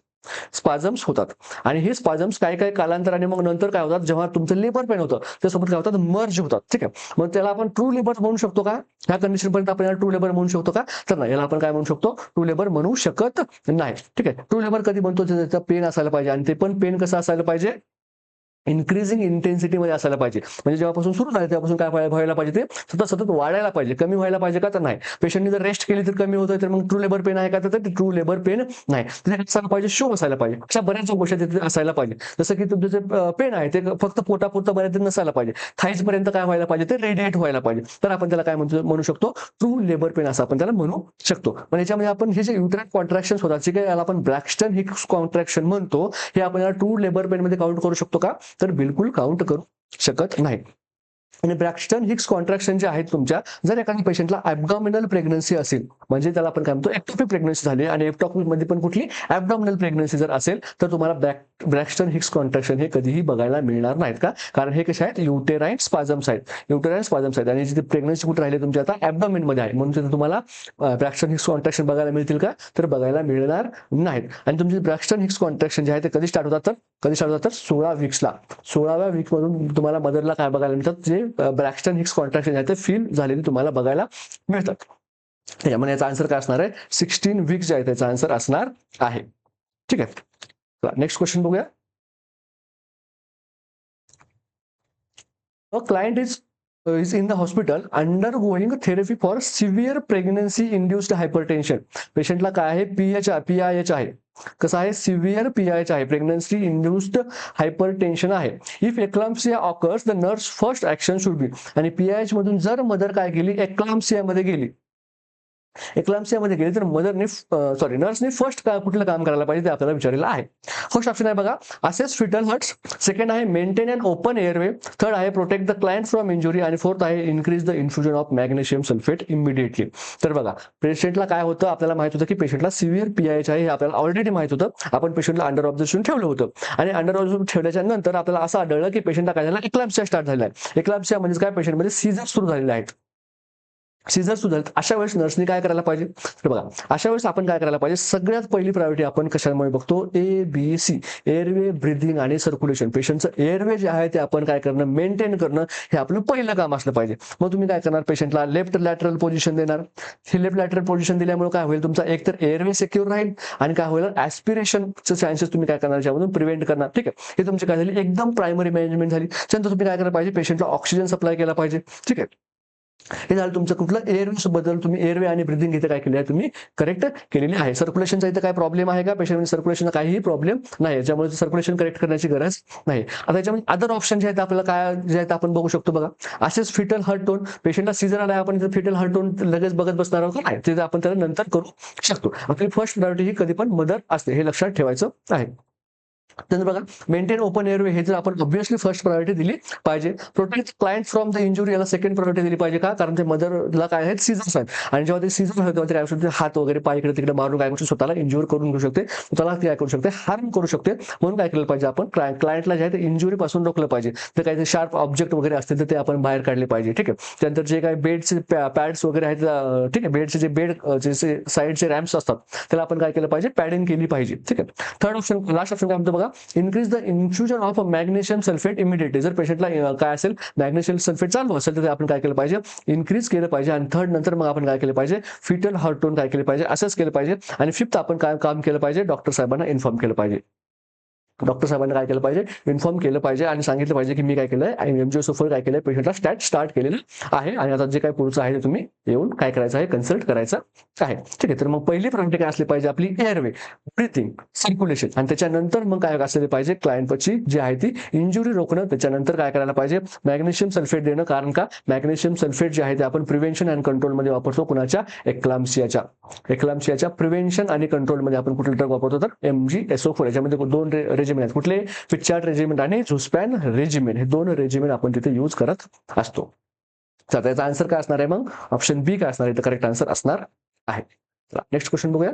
स्पाझम्स होतात. आणि हे स्पाझम्स काय काय कालांतराने मग नंतर काय होतात, जेव्हा तुमचं लेबर पेन होतं त्यासोबत काय होतात, मर्ज होतात. ठीक आहे, मग त्याला आपण ट्रू लेबर म्हणू शकतो का, ह्या कंडिशन पर्यंत आपण याला ट्रू लेबर म्हणू शकतो का, तर नाही, याला आपण काय म्हणू शकतो, ट्रू लेबर म्हणू शकत नाही. ठीक आहे, ट्रू लेबर कधी म्हणतो, त्याचा पेन असायला पाहिजे, आणि ते पण पेन कसं असायला पाहिजे, इन्क्रीजिंग इंटेन्सिटी मध्ये असायला पाहिजे. म्हणजे जेव्हापासून सुरू झाले तेव्हापासून काय व्हायला पाहिजे, ते सतत सतत वाढायला पाहिजे. कमी व्हायला पाहिजे का, तर नाही. पेशंटने जर रेस्ट केली तर कमी होतोय, तर मग ट्रू लेबर पेन आहे का, तर ते ट्रू लेबर पेन नाही. तिथे असायला पाहिजे, शो असायला पाहिजे, अशा बऱ्याच गोष्टी तिथे असायला पाहिजे. जसं की तुमचं जे पेन आहे ते फक्त पोटापुरतं बऱ्याच नसायला पाहिजे, थाईज पर्यंत काय व्हायला पाहिजे, ते रेडिएट व्हायला पाहिजे. तर आपण त्याला काय म्हणू शकतो, ट्रू लेबर पेन असं आपण त्याला म्हणू शकतो. पण याच्यामध्ये आपण हे जे युटेराइन कॉन्ट्रॅक्शन होतात, जे काही याला आपण ब्रॅक्स्टन हिक्स कॉन्ट्रॅक्शन म्हणतो, हे आपण याला ट्रू लेबर पेन मध्ये काउंट करू शकतो का, तर बिलकुल काउंट करू शकत नाही. आणि ब्रॅक्स्टन हिक्स कॉन्ट्रॅक्शन जे आहेत तुमच्या, जर एखाद्या पेशंटला ॲब्डॉमिनल प्रेग्नन्सी असेल, म्हणजे त्याला आपण काय म्हणतो एक्टोपिक प्रेग्नन्सी झाली, आणि एक्टोपिक मध्ये पण कुठली ॲब्डॉमिनल प्रेग्नन्सी जर असेल, तर तुम्हाला ब्रॅक्स्टन हिक्स कॉन्ट्रॅक्शन हे कधीही बघायला मिळणार नाहीत. का, कारण हे कसे आहेत, युटेराइन स्पाझम्स आहेत, युटेराइन स्पाझम्स आहेत, आणि जिथे प्रेग्नन्सी कुठे राहिली तुमच्या आता ॲब्डॉमिन मध्ये आहे, म्हणून तिथे तुम्हाला ब्रॅक्स्टन हिक्स कॉन्ट्रॅक्शन बघायला मिळतील का, तर बघायला मिळणार नाहीत. आणि तुमचे ब्रॅक्स्टन हिक्स कॉन्ट्रॅक्शन जे आहे ते कधी स्टार्ट होतात, तर 16 वीक्सला, 16व्या वीक मधून तुम्हाला मदरला काय बघायला मिळतात, जे ब्रॅक्स्टन हिक्स कॉन्ट्रॅक्शन आहे ते फील झालेली तुम्हाला बघायला मिळतात. त्याच्यामुळे याचा आन्सर काय असणार आहे, 16 वीक्स जे आहे त्याचा आन्सर असणार आहे. ठीक आहे, नेक्स्ट क्वेश्चन बघूया. A client is in the hospital undergoing therapy for severe pregnancy induced hypertension. पेशंटला काय आहे, PIH आहे. कसं आहे, सिव्हिअर PIH आहे, प्रेग्नन्सी इंड्युस्ड हायपरटेन्शन आहे. If eclampsia occurs the nurse first action should be. आणि PIH मधून जर मदर काय केली, एक्लाम्प्सिया मध्ये गेली, एक्लाम्प्सियामध्ये गेली, तर मदरने नर्सने फर्स्ट कुठलं काम करायला पाहिजे ते आपल्याला विचारलेलं आहे. फर्स्ट ऑप्शन आहे बघा, असेस फिटल हर्ट्स, सेकंड आहे मेंटेन अन ओपन एअरवे, थर्ड आहे protect the client from injury, आणि फोर्थ आहे increase the infusion of magnesium sulphate immediately. तर बघा, पेशंटला काय होतं, आपल्याला माहित होतं की पेशंटला सिव्हिअर PIH आहे, हे आपल्याला ऑलरेडी माहित होतं. आपण पेशंटला अंडर ऑब्झर्वेशन ठेवलं होतं, आणि अंडर ऑब्झर्वेशन ठेवल्याच्या नंतर आपल्याला असं आढळलं की पेशंटला काय झालं, एक्लाम्प्सिया स्टार्ट झालेला आहे. एक्लाम्प्सिया म्हणजे काय, पेशंटमध्ये सीझर सुरू झालेले आहेत, सीझर सुद्धा. अशा वेळेस नर्सने काय करायला पाहिजे, तर बघा, अशा वेळेस आपण काय करायला पाहिजे, सगळ्यात पहिली प्रायोरिटी आपण कशामुळे बघतो, ABC, एअरवे, ब्रिदिंग आणि सर्क्युलेशन. पेशंटचं एअरवे जे आहे ते आपण काय करणं, मेंटेन करणं, हे आपलं पहिलं काम असलं पाहिजे. मग तुम्ही काय करणार, पेशंटला लेफ्ट लॅटरल पोझिशन देणार. हे लेफ्ट लॅटरल पोझिशन दिल्यामुळे काय होईल, तुमचा एकतर एअरवे सिक्युअर राहील, आणि काय होईल, ऍस्पिरेशनचे चान्सेस तुम्ही काय करणार, याच्यामधून प्रिव्हेंट करणार. ठीक आहे, हे तुमची काय झाली, एकदम प्रायमरी मॅनेजमेंट झाली. त्यानंतर तुम्ही काय करायला पाहिजे, पेशंटला ऑक्सिजन सप्लाय केला पाहिजे. ठीक आहे, हे झालं तुमचं कुठलं, एअरवे बद्दल तुम्ही एअरवे आणि ब्रिदिंग इथे काय केली आहे, तुम्ही करेक्ट केलेली आहे. सर्क्युलेशनचा इथे काय प्रॉब्लेम आहे का, पेशंट सर्क्युलेशनचा काहीही प्रॉब्लेम नाही, त्यामुळे सर्क्युलेशन करेक्ट करण्याची गरज नाही. आता याच्यामध्ये अदर ऑप्शन जे आहेत आपल्याला काय जे आहेत आपण बघू शकतो बघा. असेच फिटल हार्ट टोन, पेशंटला सीझर आलाय, आपण इथे फिटल हार्ट टोन लगेच बघत बसणार आहोत का, नाही, ते आपण त्याला नंतर करू शकतो. आपली फर्स्ट प्रायोरिटी ही कधी पण मदर असते, हे लक्षात ठेवायचं आहे. त्यानंतर बघा मेंटेन ओपन एअरवे, हे जर आपण ऑब्व्हियसली फर्स्ट प्रायोरिटी दिली पाहिजे. Protect client from the injury, याला सेकंड प्रायोरिटी दिली पाहिजे. का? कारण ते मदरला काय आहेत, सीझर्स आहेत आणि जेव्हा ते सीझर होते तेव्हा ते काय करू शकते, हात वगैरे पाय इकडे तिकडे मारून काय करू शकते, स्वतःला इंज्युअर करून घेऊ शकते, स्वतःला काय करू शकते, हार्म करू शकते. म्हणून काय केलं पाहिजे आपण, क्लायंटला जे आहे ते इंजुरी पासून रोखलं पाहिजे. तर काही शार्प ऑब्जेक्ट वगैरे असतील तर ते आपण बाहेर काढले पाहिजे. ठीक आहे. त्यानंतर जे काही बेडचे पॅड्स वगैरे आहेत, ठीक आहे, बेडचे जे जे साईडचे रॅम्प्स असतात त्याला आपण काय केलं पाहिजे, पॅडिंग केली पाहिजे. ठीक आहे. थर्ड ऑप्शन, लास्ट ऑप्शन काय म्हणतो बघा, increase the infusion of magnesium sulphate immediately. जर पेशंटला काय असेल, मॅग्नेशियम सल्फेट चालू असेल तर आपण काय केलं पाहिजे, इन्क्रीज केलं पाहिजे. आणि थर्ड नंतर मग आपण काय केलं पाहिजे, फिटल हार्ट टोन काय केलं पाहिजे, असंच केलं पाहिजे. आणि फिफ्थ आपण काय काम केलं पाहिजे, डॉक्टर साहेबांना इन्फॉर्म केलं पाहिजे. डॉक्टर साहेबांनी काय केलं पाहिजे, इन्फॉर्म केलं पाहिजे आणि सांगितलं पाहिजे की मी काय केलंय, एमजीओसोफर काय केलंय, पेशंटला स्टार्ट केलेलं आहे आणि आता जे काय पुढचं आहे ते तुम्ही येऊन काय करायचं आहे, कन्सल्ट करायचं आहे. ठीक आहे. तर मग पहिली प्रायोरिटी काय असली पाहिजे आपली, एअरवे, ब्रीथिंग, सर्क्युलेशन. आणि त्याच्यानंतर मग काय असले पाहिजे, क्लायंटची जी आहे ती इंजुरी रोखणं. त्याच्यानंतर काय करायला पाहिजे, मॅग्नेशियम सल्फेट देणं. कारण का, मॅग्नेशियम सल्फेट जे आहे ते आपण प्रिव्हेन्शन अँड कंट्रोलमध्ये वापरतो. कुणाच्या, एक्लाम्सियाच्या प्रिव्हेन्शन आणि कंट्रोलमध्ये आपण कुठलं ड्रग वापरतो, तर MgSO4. याच्यामध्ये दोन रेजिमेंट आहेत. कुठले, पिच्चार्ड रेजिमेंट आणि झुस्पॅन रेजिमेंट, हे दोन रेजिमेंट आपण तिथे यूज करत असतो. तर त्याचा आन्सर काय असणार आहे, मग ऑप्शन बी काय असणार आहे, तर करेक्ट आन्सर असणार आहे. नेक्स्ट क्वेश्चन बघूया.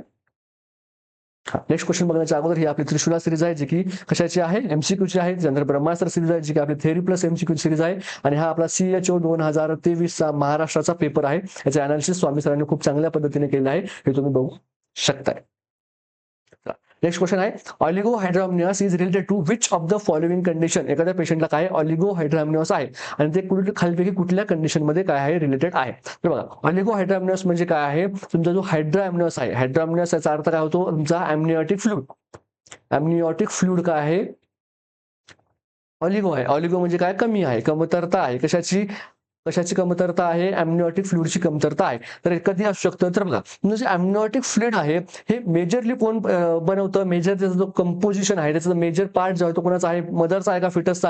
नेक्स्ट क्वेश्चन बघण्याच्या अगोदर ही आपली त्रिशूला सिरीज आहे, जी की कशाची आहे, MCQची आहे. त्यानंतर ब्रह्मास्त्र सिरीज आहे, जी की आपली थेरी प्लस MCQ सिरीज आहे. आणि हा आपला CHO 2023 चा महाराष्ट्राचा पेपर आहे. याचे अनालिसिस स्वामी सरांनी खूप चांगल्या पद्धतीने केलं आहे, हे तुम्ही बघू शकताय. नेक्स्ट क्वेश्चन आहे, oligohydramnios is related to which of the following condition. एखाद्या पेशंटला काय ऑलिगोहायड्रामनियास आहे आणि ते खालीपैकी कुठल्या कंडिशन मध्ये काय आहे, रिलेटेड आहे. तर बघा, ऑलिगोहायड्रामनियास म्हणजे काय आहे, तुमचा जो हायड्रामनियास आहे, हायड्रामनियास याचा अर्थ काय होतो, तुमचा एमनिओटिक फ्लुइड काय आहे, ऑलिगो आहे. ऑलिगो म्हणजे काय, कमी आहे, कमतरता आहे. कशाची कमतरता आहे, एमनिओटिक फ्लुइडची कमतरता आहे. तर कधी असू शकतं, तर बघा, जे एमनिओटिक फ्लुइड आहे हे मेजरली कोण बनवतं, मेजर त्याचा जो कंपोजिशन आहे, त्याचा मेजर पार्ट जो आहे तो कोणाचा आहे, मदरचा आहे का फिटसचा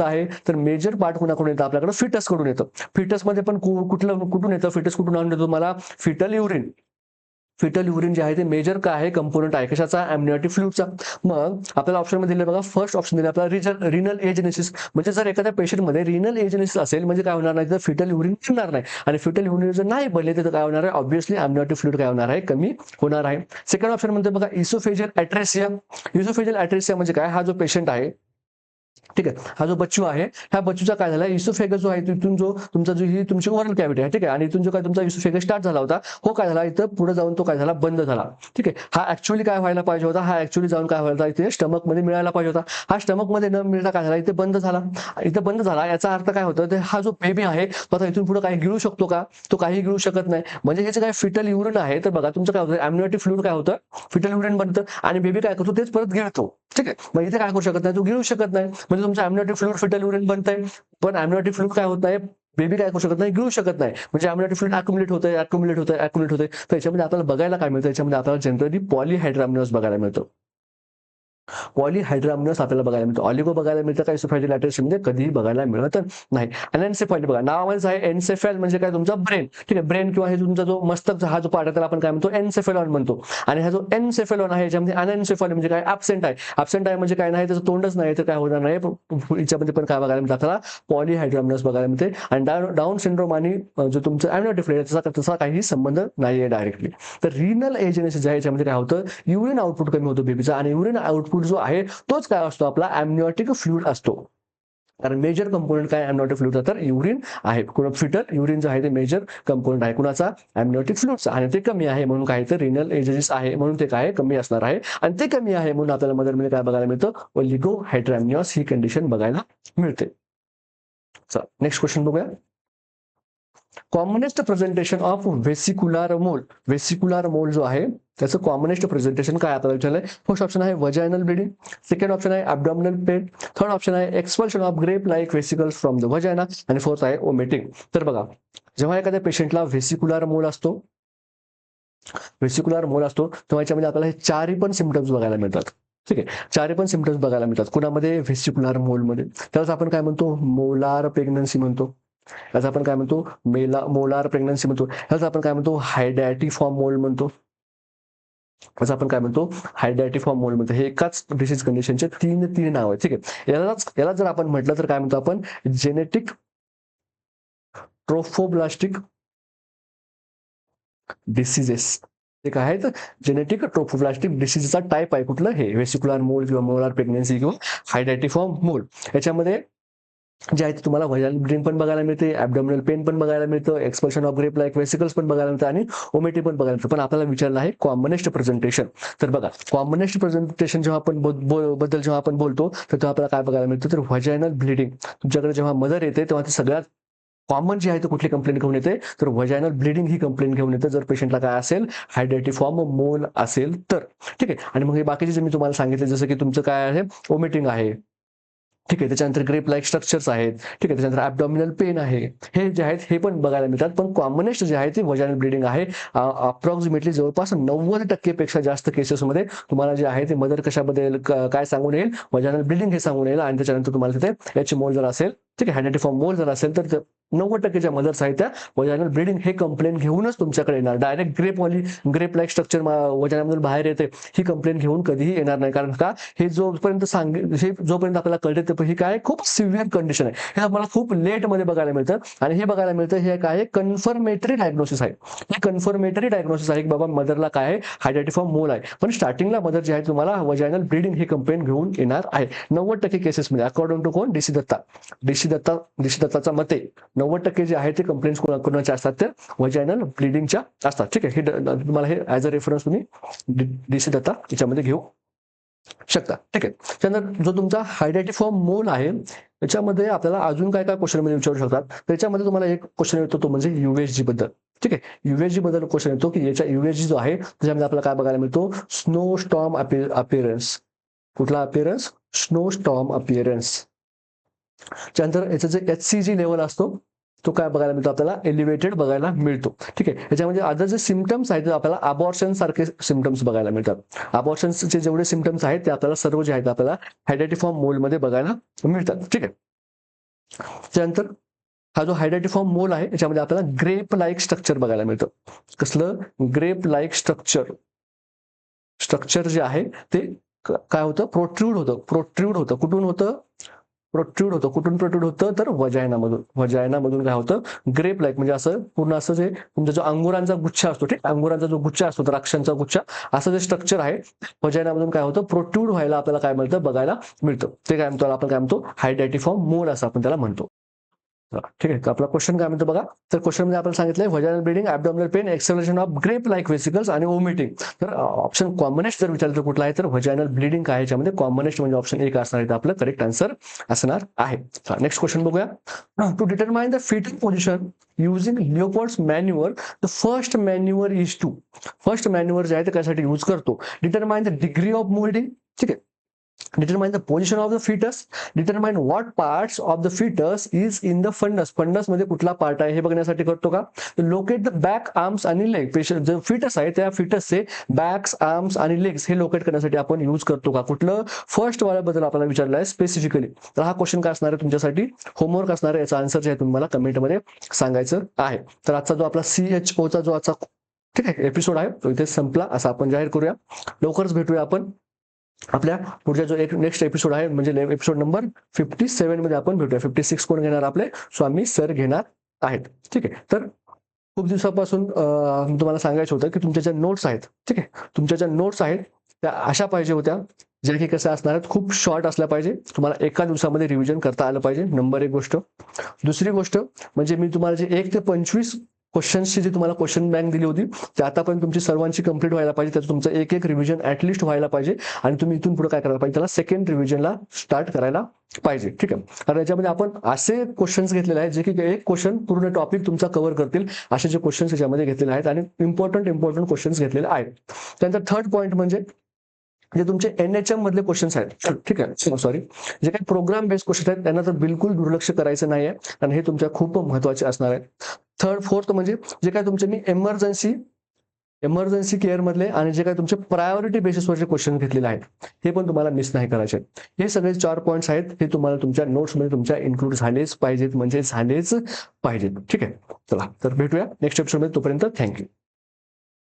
आहे, तर मेजर पार्ट कोणाकडून येतं, आपल्याकडे फिटस कडून येतं. फिटस मध्ये पण कुठून येतं, फिटस कुठून आणून देतो मला, फिटल युरिन जे आहे ते मेजर काय आहे, कंपोनंट आहे. कशाचा, एमनिओटिक फ्लुइडचा. मग आपल्याला ऑप्शन मध्ये दिले बघा, फर्स्ट ऑप्शन दिले आपल्याला रिनल एजेनेसिस. म्हणजे जर एखाद्या पेशंटमध्ये रिनल एजेनेसिस असेल म्हणजे काय होणार नाही, तर फिटल युरिन बनणार नाही. आणि फिटल युरिन जर नाही बनले तर काय होणार आहे, ऑब्व्हियसली एमनिओटिक फ्लुइड काय होणार आहे, कमी होणार आहे. सेकंड ऑप्शन म्हणते बघा, इसोफेजियल ॲट्रेसिया. म्हणजे काय, हा जो पेशंट आहे, ठीक आहे, हा जो बच्चू आहे, ह्या बच्चूचा काय झाला, इसोफेगस जो आहे तिथून जो तुमचा जो ही तुमची ओरल कॅव्हिटी आहे, ठीक आहे, आणि इथून जो काय तुमचा इसोफेगस स्टार्ट झाला होता, हो काय झाला, इथं पुढे जाऊन तो काय झाला, बंद झाला. ठीक आहे. हा ऍक्च्युअली काय व्हायला पाहिजे होता, हा ऍक्च्युअली जाऊन काय व्हायला इथे स्टमक मध्ये मिळायला पाहिजे होता. हा स्टमक मध्ये न मिळता काय झाला, इथे बंद झाला. याचा अर्थ काय होतं, तर हा जो बेबी आहे तो आता इथून पुढे काही गिळू शकतो का, तो काही गिळू शकत नाही. म्हणजे हे जे काय फिटल युरिन आहे, तर बघा तुमचं काय होतं, एमनिओटिक फ्लुइड काय होतं, फिटल युरिन बनतं आणि बेबी काय करतो, तेच परत गिळतो. ठीक आहे. मग इथे काय करू शकत नाही, तो गिळू शकत नाही. म्हणजे तुमचा एमनिओटिक फ्लुइड फिटल युरिन बनतंय, पण एमनिओटिक फ्लुइड काय होत नाही, बेबी काय करू शकत नाही, गिळू शकत नाही. म्हणजे एमनिओटिक फ्लुइड अक्युमुलेट होतंय. तर याच्यामध्ये आपल्याला बघायला काय मिळतं, याच्यामध्ये आपल्याला जनरली पॉलीहायड्रामनियास बघायला मिळतं. पॉलीहायड्रामनियास आपल्याला बघायला मिळतं. ऑलिगो बघायला मिळतं का, इसोफेजियल ॲट्रेसिया म्हणजे कधीही बघायला मिळत नाही. अनएन्सेफॅली बघा, नावामध्येच आहे एन्सेफॅल म्हणजे काय, तुमचा ब्रेन. ठीक आहे, ब्रेन किंवा हे तुमचा जो मस्तक हा जो पार्ट आहे त्याला आपण काय म्हणतो, एन्सेफेलॉन म्हणतो. आणि हा जो एन्सेफेलॉन आहे याच्यामध्ये अनएन्सेफॅली म्हणजे काय, ॲब्सेंट आहे म्हणजे काय नाही, त्याचं तोंडच नाही, तर काय होणार नाही. याच्यामध्ये पण काय बघायला मिळतं आपल्याला, पॉलीहायड्रामनियास बघायला मिळते. आणि डाऊन सिंड्रोम आणि जो तुमचं एमनिओटिक फ्लुइड तसा काही संबंध नाहीये डायरेक्टली. तर रिनल एजेनेसिस जे आहे याच्यामध्ये काय होतं, युरिन आउटपुट कमी होतो बेबीचा. आणि युरिन आउटपुट जो आहे तोच काय असतो, आपला एमनिओटिक फ्लुइड असतो. कारण मेजर कंपोनेंट काय एमनिओटिक फ्लुइडचा, तर युरिन आहे. फिटल युरिन जो आहे ते मेजर कंपोनेंट आहे कुणाचा, एमनिओटिक फ्लुइडचा. आणि ते कमी आहे म्हणून काय, तर रिनल एजेसिस आहे म्हणून ते काय कमी असणार आहे. आणि ते कमी आहे म्हणून आपल्याला मदरमध्ये काय बघायला मिळतं, ओलिगोहायड्रामनियास ही कंडिशन बघायला मिळते. चला नेक्स्ट क्वेश्चन बघूया. कॉमनेस्ट प्रेझेंटेशन ऑफ वेसिकुलार मोल जो आहे त्याचं कॉमनेस्ट प्रेझेंटेशन काय आपल्याला विचारलंय. फर्स्ट ऑप्शन आहे वजायनल ब्लिडिंग, सेकंड ऑप्शन आहे ॲब्डॉमिनल पेन, थर्ड ऑप्शन आहे expulsion of grape like vesicles from the वजायना, आणि फोर्थ आहे ओमेटिंग. तर बघा, जेव्हा एखाद्या पेशंटला वेसिकुलार मोल असतो तेव्हा याच्यामध्ये आपल्याला हे चारही पण सिम्पटम्स बघायला मिळतात. ठीक आहे, चारही पण सिम्पटम्स बघायला मिळतात. कुणामध्ये, व्हेसिकुलार मोलमध्ये. त्यावेळेस आपण काय म्हणतो, मोलार प्रेग्नन्सी म्हणतो. याचा आपण काय म्हणतो, मोलार प्रेग्नन्सी म्हणतो. ह्याचा आपण काय म्हणतो, हायडॅटिफॉर्म मोल म्हणतो. असं आपण काय म्हणतो, हायड्रॅटिफॉर्म मोल्ड म्हणतो. हे एकाच डिसीज कंडिशनचे तीन नाव आहे. ठीक आहे, याला जर आपण म्हटलं तर काय म्हणतो आपण, जेनेटिक ट्रोफोब्लास्टिक डिसीजेस. ते काय आहेत, जेनेटिक ट्रोफोब्लास्टिक डिसीजचा टाईप आहे. कुठलं, हे वेसिक्युलर मोल्ड किंवा मोलार प्रेग्नन्सी किंवा हायड्रॅटिफॉर्म मोल्ड. याच्यामध्ये जे आहे ते तुम्हाला व्हाजाइनल ब्लीडिंग पण बघायला मिळते, ॲब्डोमिनल पेन पण बघायला मिळतं, expulsion of grape like vesicles पण बघायला मिळतं आणि ओमेटी पण बघायला मिळतं. पण आपल्याला विचारलं आहे कॉमनेस्ट प्रेझेंटेशन. तर बघा, कॉमनेस्ट प्रेझेंटेशन जेव्हा आपण बद्दल जेव्हा आपण बोलतो तर तेव्हा आपल्याला काय बघायला मिळतं, तर व्हाजाइनल ब्लीडिंग. तुमच्याकडे जेव्हा मदर येते तेव्हा ते सगळ्यात कॉमन जे आहे ते कुठली कंप्लेंट घेऊन येते, तर व्हाजाइनल ब्लीडिंग ही कंप्लेंट घेऊन येते, जर पेशंटला काय असेल, हायड्रॅटिफॉर्म मोल असेल तर. ठीक आहे, आणि मग हे बाकीचे जे मी तुम्हाला सांगितले, जसं की तुमचं काय आहे, ओमिटिंग आहे. ठीक आहे, त्याच्यानंतर ग्रेप लाईक स्ट्रक्चर्स आहेत. ठीक आहे, त्याच्यानंतर ॲब्डॉमिनल पेन आहे. हे जे आहेत हे पण बघायला मिळतात. पण कॉमनेस्ट जे आहे ते व्हाजाइनल ब्लीडिंग आहे. अप्रॉक्सिमेटली जवळपास 90% पेक्षा जास्त केसेसमध्ये तुम्हाला जे आहे ते मदर कशाबद्दल काय सांगून येईल, व्हाजाइनल ब्लीडिंग हे सांगून येईल. आणि त्याच्यानंतर तुम्हाला तिथे एच मोल जर असेल, ठीक आहे, हायड्रॅटिफॉर्म मोल जर असेल, तर 90% मदर्स आहेत त्या व्हाजाइनल ब्लीडिंग हे कंप्लेंट घेऊनच तुमच्याकडे येणार. डायरेक्ट ग्रेप लाईक स्ट्रक्चर व्हाजाइनामधून बाहेर येते ही कंप्लेंट घेऊन कधीही येणार नाही. कारण का, हे जोपर्यंत आपल्याला कळते ही काय खूप सिव्हिअर कंडिशन आहे. हे आपल्याला खूप लेट मध्ये बघायला मिळतं. आणि हे बघायला मिळतं, हे काय कन्फर्मेटरी डायग्नोसिस आहे. हे कन्फर्मेटरी डायग्नोसिस आहे की बाबा मदरला काय आहे, हायड्रॅटिफॉर्म मोल आहे. पण स्टार्टिंगला मदर जे आहे तुम्हाला व्हाजाइनल ब्लीडिंग हे कंप्लेंट घेऊन येणार आहे 90% केसेसमध्ये. अकॉर्डिंग टू कोण, डीसी दत्ताचा मते 90% जे आहे ते कंप्लेंट्स कोणाच्या असतात, तर व्हाजाइनल ब्लीडिंगच्या असतात. ठीक आहे, हे तुम्हाला हे ऍज अ रेफरन्स तुम्ही डीसी दत्ता याच्यामध्ये घेऊ शकता. ठीक आहे, त्यानंतर जो तुमचा हायड्रॅटिफॉर्म मोल आहे त्याच्यामध्ये आपल्याला अजून काय काय क्वेश्चन मध्ये विचारू शकतात. त्याच्यामध्ये तुम्हाला एक क्वेश्चन येतो तो म्हणजे युएसजी बद्दल. ठीक आहे, युएसजी बद्दल क्वेश्चन येतो की याच्या युएसजी जो आहे त्याच्यामध्ये आपल्याला काय बघायला मिळतो, स्नो स्टॉर्म अपिअरन्स. कुठला अपिअरन्स, स्नो स्टॉर्म अपिअरन्स. त्यानंतर याचं जे HCG लेवल असतो तो काय बघायला मिळतो, आपल्याला एलिव्हेटेड बघायला मिळतो. ठीक आहे, याच्यामध्ये अदर जे सिम्पटम्स आहेत आपल्याला अबॉर्शन सारखे सिम्पटम्स बघायला मिळतात. अबॉर्शनचे जेवढे सिम्पटम्स आहेत ते आपल्याला सर्व जे आहेत आपल्याला हायड्रॅटिफॉर्म मोल मध्ये बघायला मिळतात. ठीक आहे, त्यानंतर हा जो हायड्रॅटिफॉर्म मोल आहे याच्यामध्ये आपल्याला ग्रेप लाईक स्ट्रक्चर बघायला मिळतं. कसलं, ग्रेप लाईक स्ट्रक्चर जे आहे ते काय होतं, प्रोट्रूड होतं. कुठून प्रोट्रूड होतं, तर वजायनामधून काय होतं, ग्रेप लाईक म्हणजे असं पूर्ण असं जे तुमचा जो अंगुरांचा गुच्छा असतो, ठीक, अंगुरांचा जो गुच्छा असतो, द्राक्षांचा गुच्छा, असं जे स्ट्रक्चर आहे वजायनामधून काय होतं, प्रोट्रूड व्हायला आपल्याला काय मिळतं, बघायला मिळतं. ते काय म्हणतो आपण, काय म्हणतो, हायड्रॅटिफॉर्म मोल असं आपण त्याला म्हणतो. ठीक आहे, तर आपला क्वेश्चन काय म्हणतो बघा. तर क्वेश्चन मध्ये आपण सांगितलंय vaginal bleeding, abdominal pain, acceleration of grape like vesicles आणि ओमिटिंग. तर ऑप्शन कॉमनेस्ट जर विचारलं तर कुठला आहे, तर व्हाजाइनल ब्लीडिंग काय, याच्यामध्ये कॉमनेस्ट म्हणजे ऑप्शन 1 असणार आहे, आपलं करेक्ट आन्सर असणार आहे. नेक्स्ट क्वेश्चन बघूया. To determine the fetal position using Leopold's manoeuvre, the first manoeuvre जे आहे ते कशासाठी यूज करतो, determine the degree of moulding. ठीक आहे, determine the position of the fetus, determine what parts of the fetus is in the fundus मध्ये कुठला part आहे हे बघण्यासाठी करतो का, लोकेट द बॅक आर्म्स आणि लेग. पेशंट जो फिटस आहे त्या फिटसचे बॅक्स, आर्म्स आणि लेग्स हे लोकेट करण्यासाठी आपण यूज करतो का. कुठलं, फर्स्ट वाल्याबद्दल आपल्याला विचारलं आहे स्पेसिफिकली. तर हा क्वेश्चन काय असणार आहे तुमच्यासाठी, होमवर्क असणार आहे. याचा आन्सर जे आहे तुम्हाला कमेंटमध्ये सांगायचं आहे. तर आजचा जो आपला CHO चा जो आजचा ठीक आहे एपिसोड आहे तो इथे संपला असं आपण जाहीर करूया. लवकरच भेटूया आपण आपल्या पुढच्या जो एक नेक्स्ट एपिसोड आहे म्हणजे एपिसोड नंबर 57 मध्ये आपण भेटूया. 56 कोण घेणार, आपले स्वामी सर घेणार आहेत. ठीक आहे, तर खूप दिवसापासून तुम्हाला सांगायचं होतं की तुमच्या ज्या नोट्स आहेत, ठीक आहे, तुमच्या ज्या नोट्स आहेत त्या अशा पाहिजे होत्या ज्या की कसं असणार आहेत, खूप शॉर्ट असल्या पाहिजे, तुम्हाला एका दिवसामध्ये रिव्हिजन करता आलं पाहिजे. नंबर 1 गोष्ट. दुसरी गोष्ट म्हणजे मी तुम्हाला जे 1 ते 25 क्वेश्चन्सची जी तुम्हाला क्वेश्चन बँक दिली होती ते आतापर्यंत तुमची सर्वांची कंप्लीट व्हायला पाहिजे. त्याचं तुमचं एक रिव्हिजन ऍटलिस्ट व्हायला पाहिजे आणि तुम्ही इथून पुढे काय करायला पाहिजे, त्याला सेकंड रिव्हिजनला स्टार्ट करायला पाहिजे. ठीक आहे, कारण याच्यामध्ये आपण असे क्वेश्चन्स घेतलेले आहेत जे की एक क्वेश्चन पूर्ण टॉपिक तुमचा कव्हर करतील असे जे क्वेश्चन्स याच्यामध्ये घेतलेले आहेत आणि इम्पॉर्टंट क्वेश्चन्स घेतलेले आहेत. त्यानंतर थर्ड पॉईंट म्हणजे जे तुमचे NHM मधले क्वेश्चन्स आहेत, ठीक आहे, सॉरी, जे काही प्रोग्राम बेस्ड क्वेश्चन आहेत त्यांना तर बिलकुल दुर्लक्ष करायचं नाहीये आणि हे तुमच्या खूप महत्वाचे असणार आहेत. फोर्थ म्हणजे जे काही तुमचे मी इमर्जन्सी केअर मधले आणि जे काही तुमचे प्रायोरिटी बेसिसवरचे क्वेश्चन घेतलेले आहेत हे पण तुम्हाला मिस नाही करायचे. हे सगळे 4 पॉईंट्स आहेत हे तुम्हाला तुमच्या नोट्समध्ये तुमच्या इन्क्लूड झालेच पाहिजेत. ठीक आहे, चला तर भेटूया नेक्स्ट एपिसोडमध्ये. तोपर्यंत थँक्यू.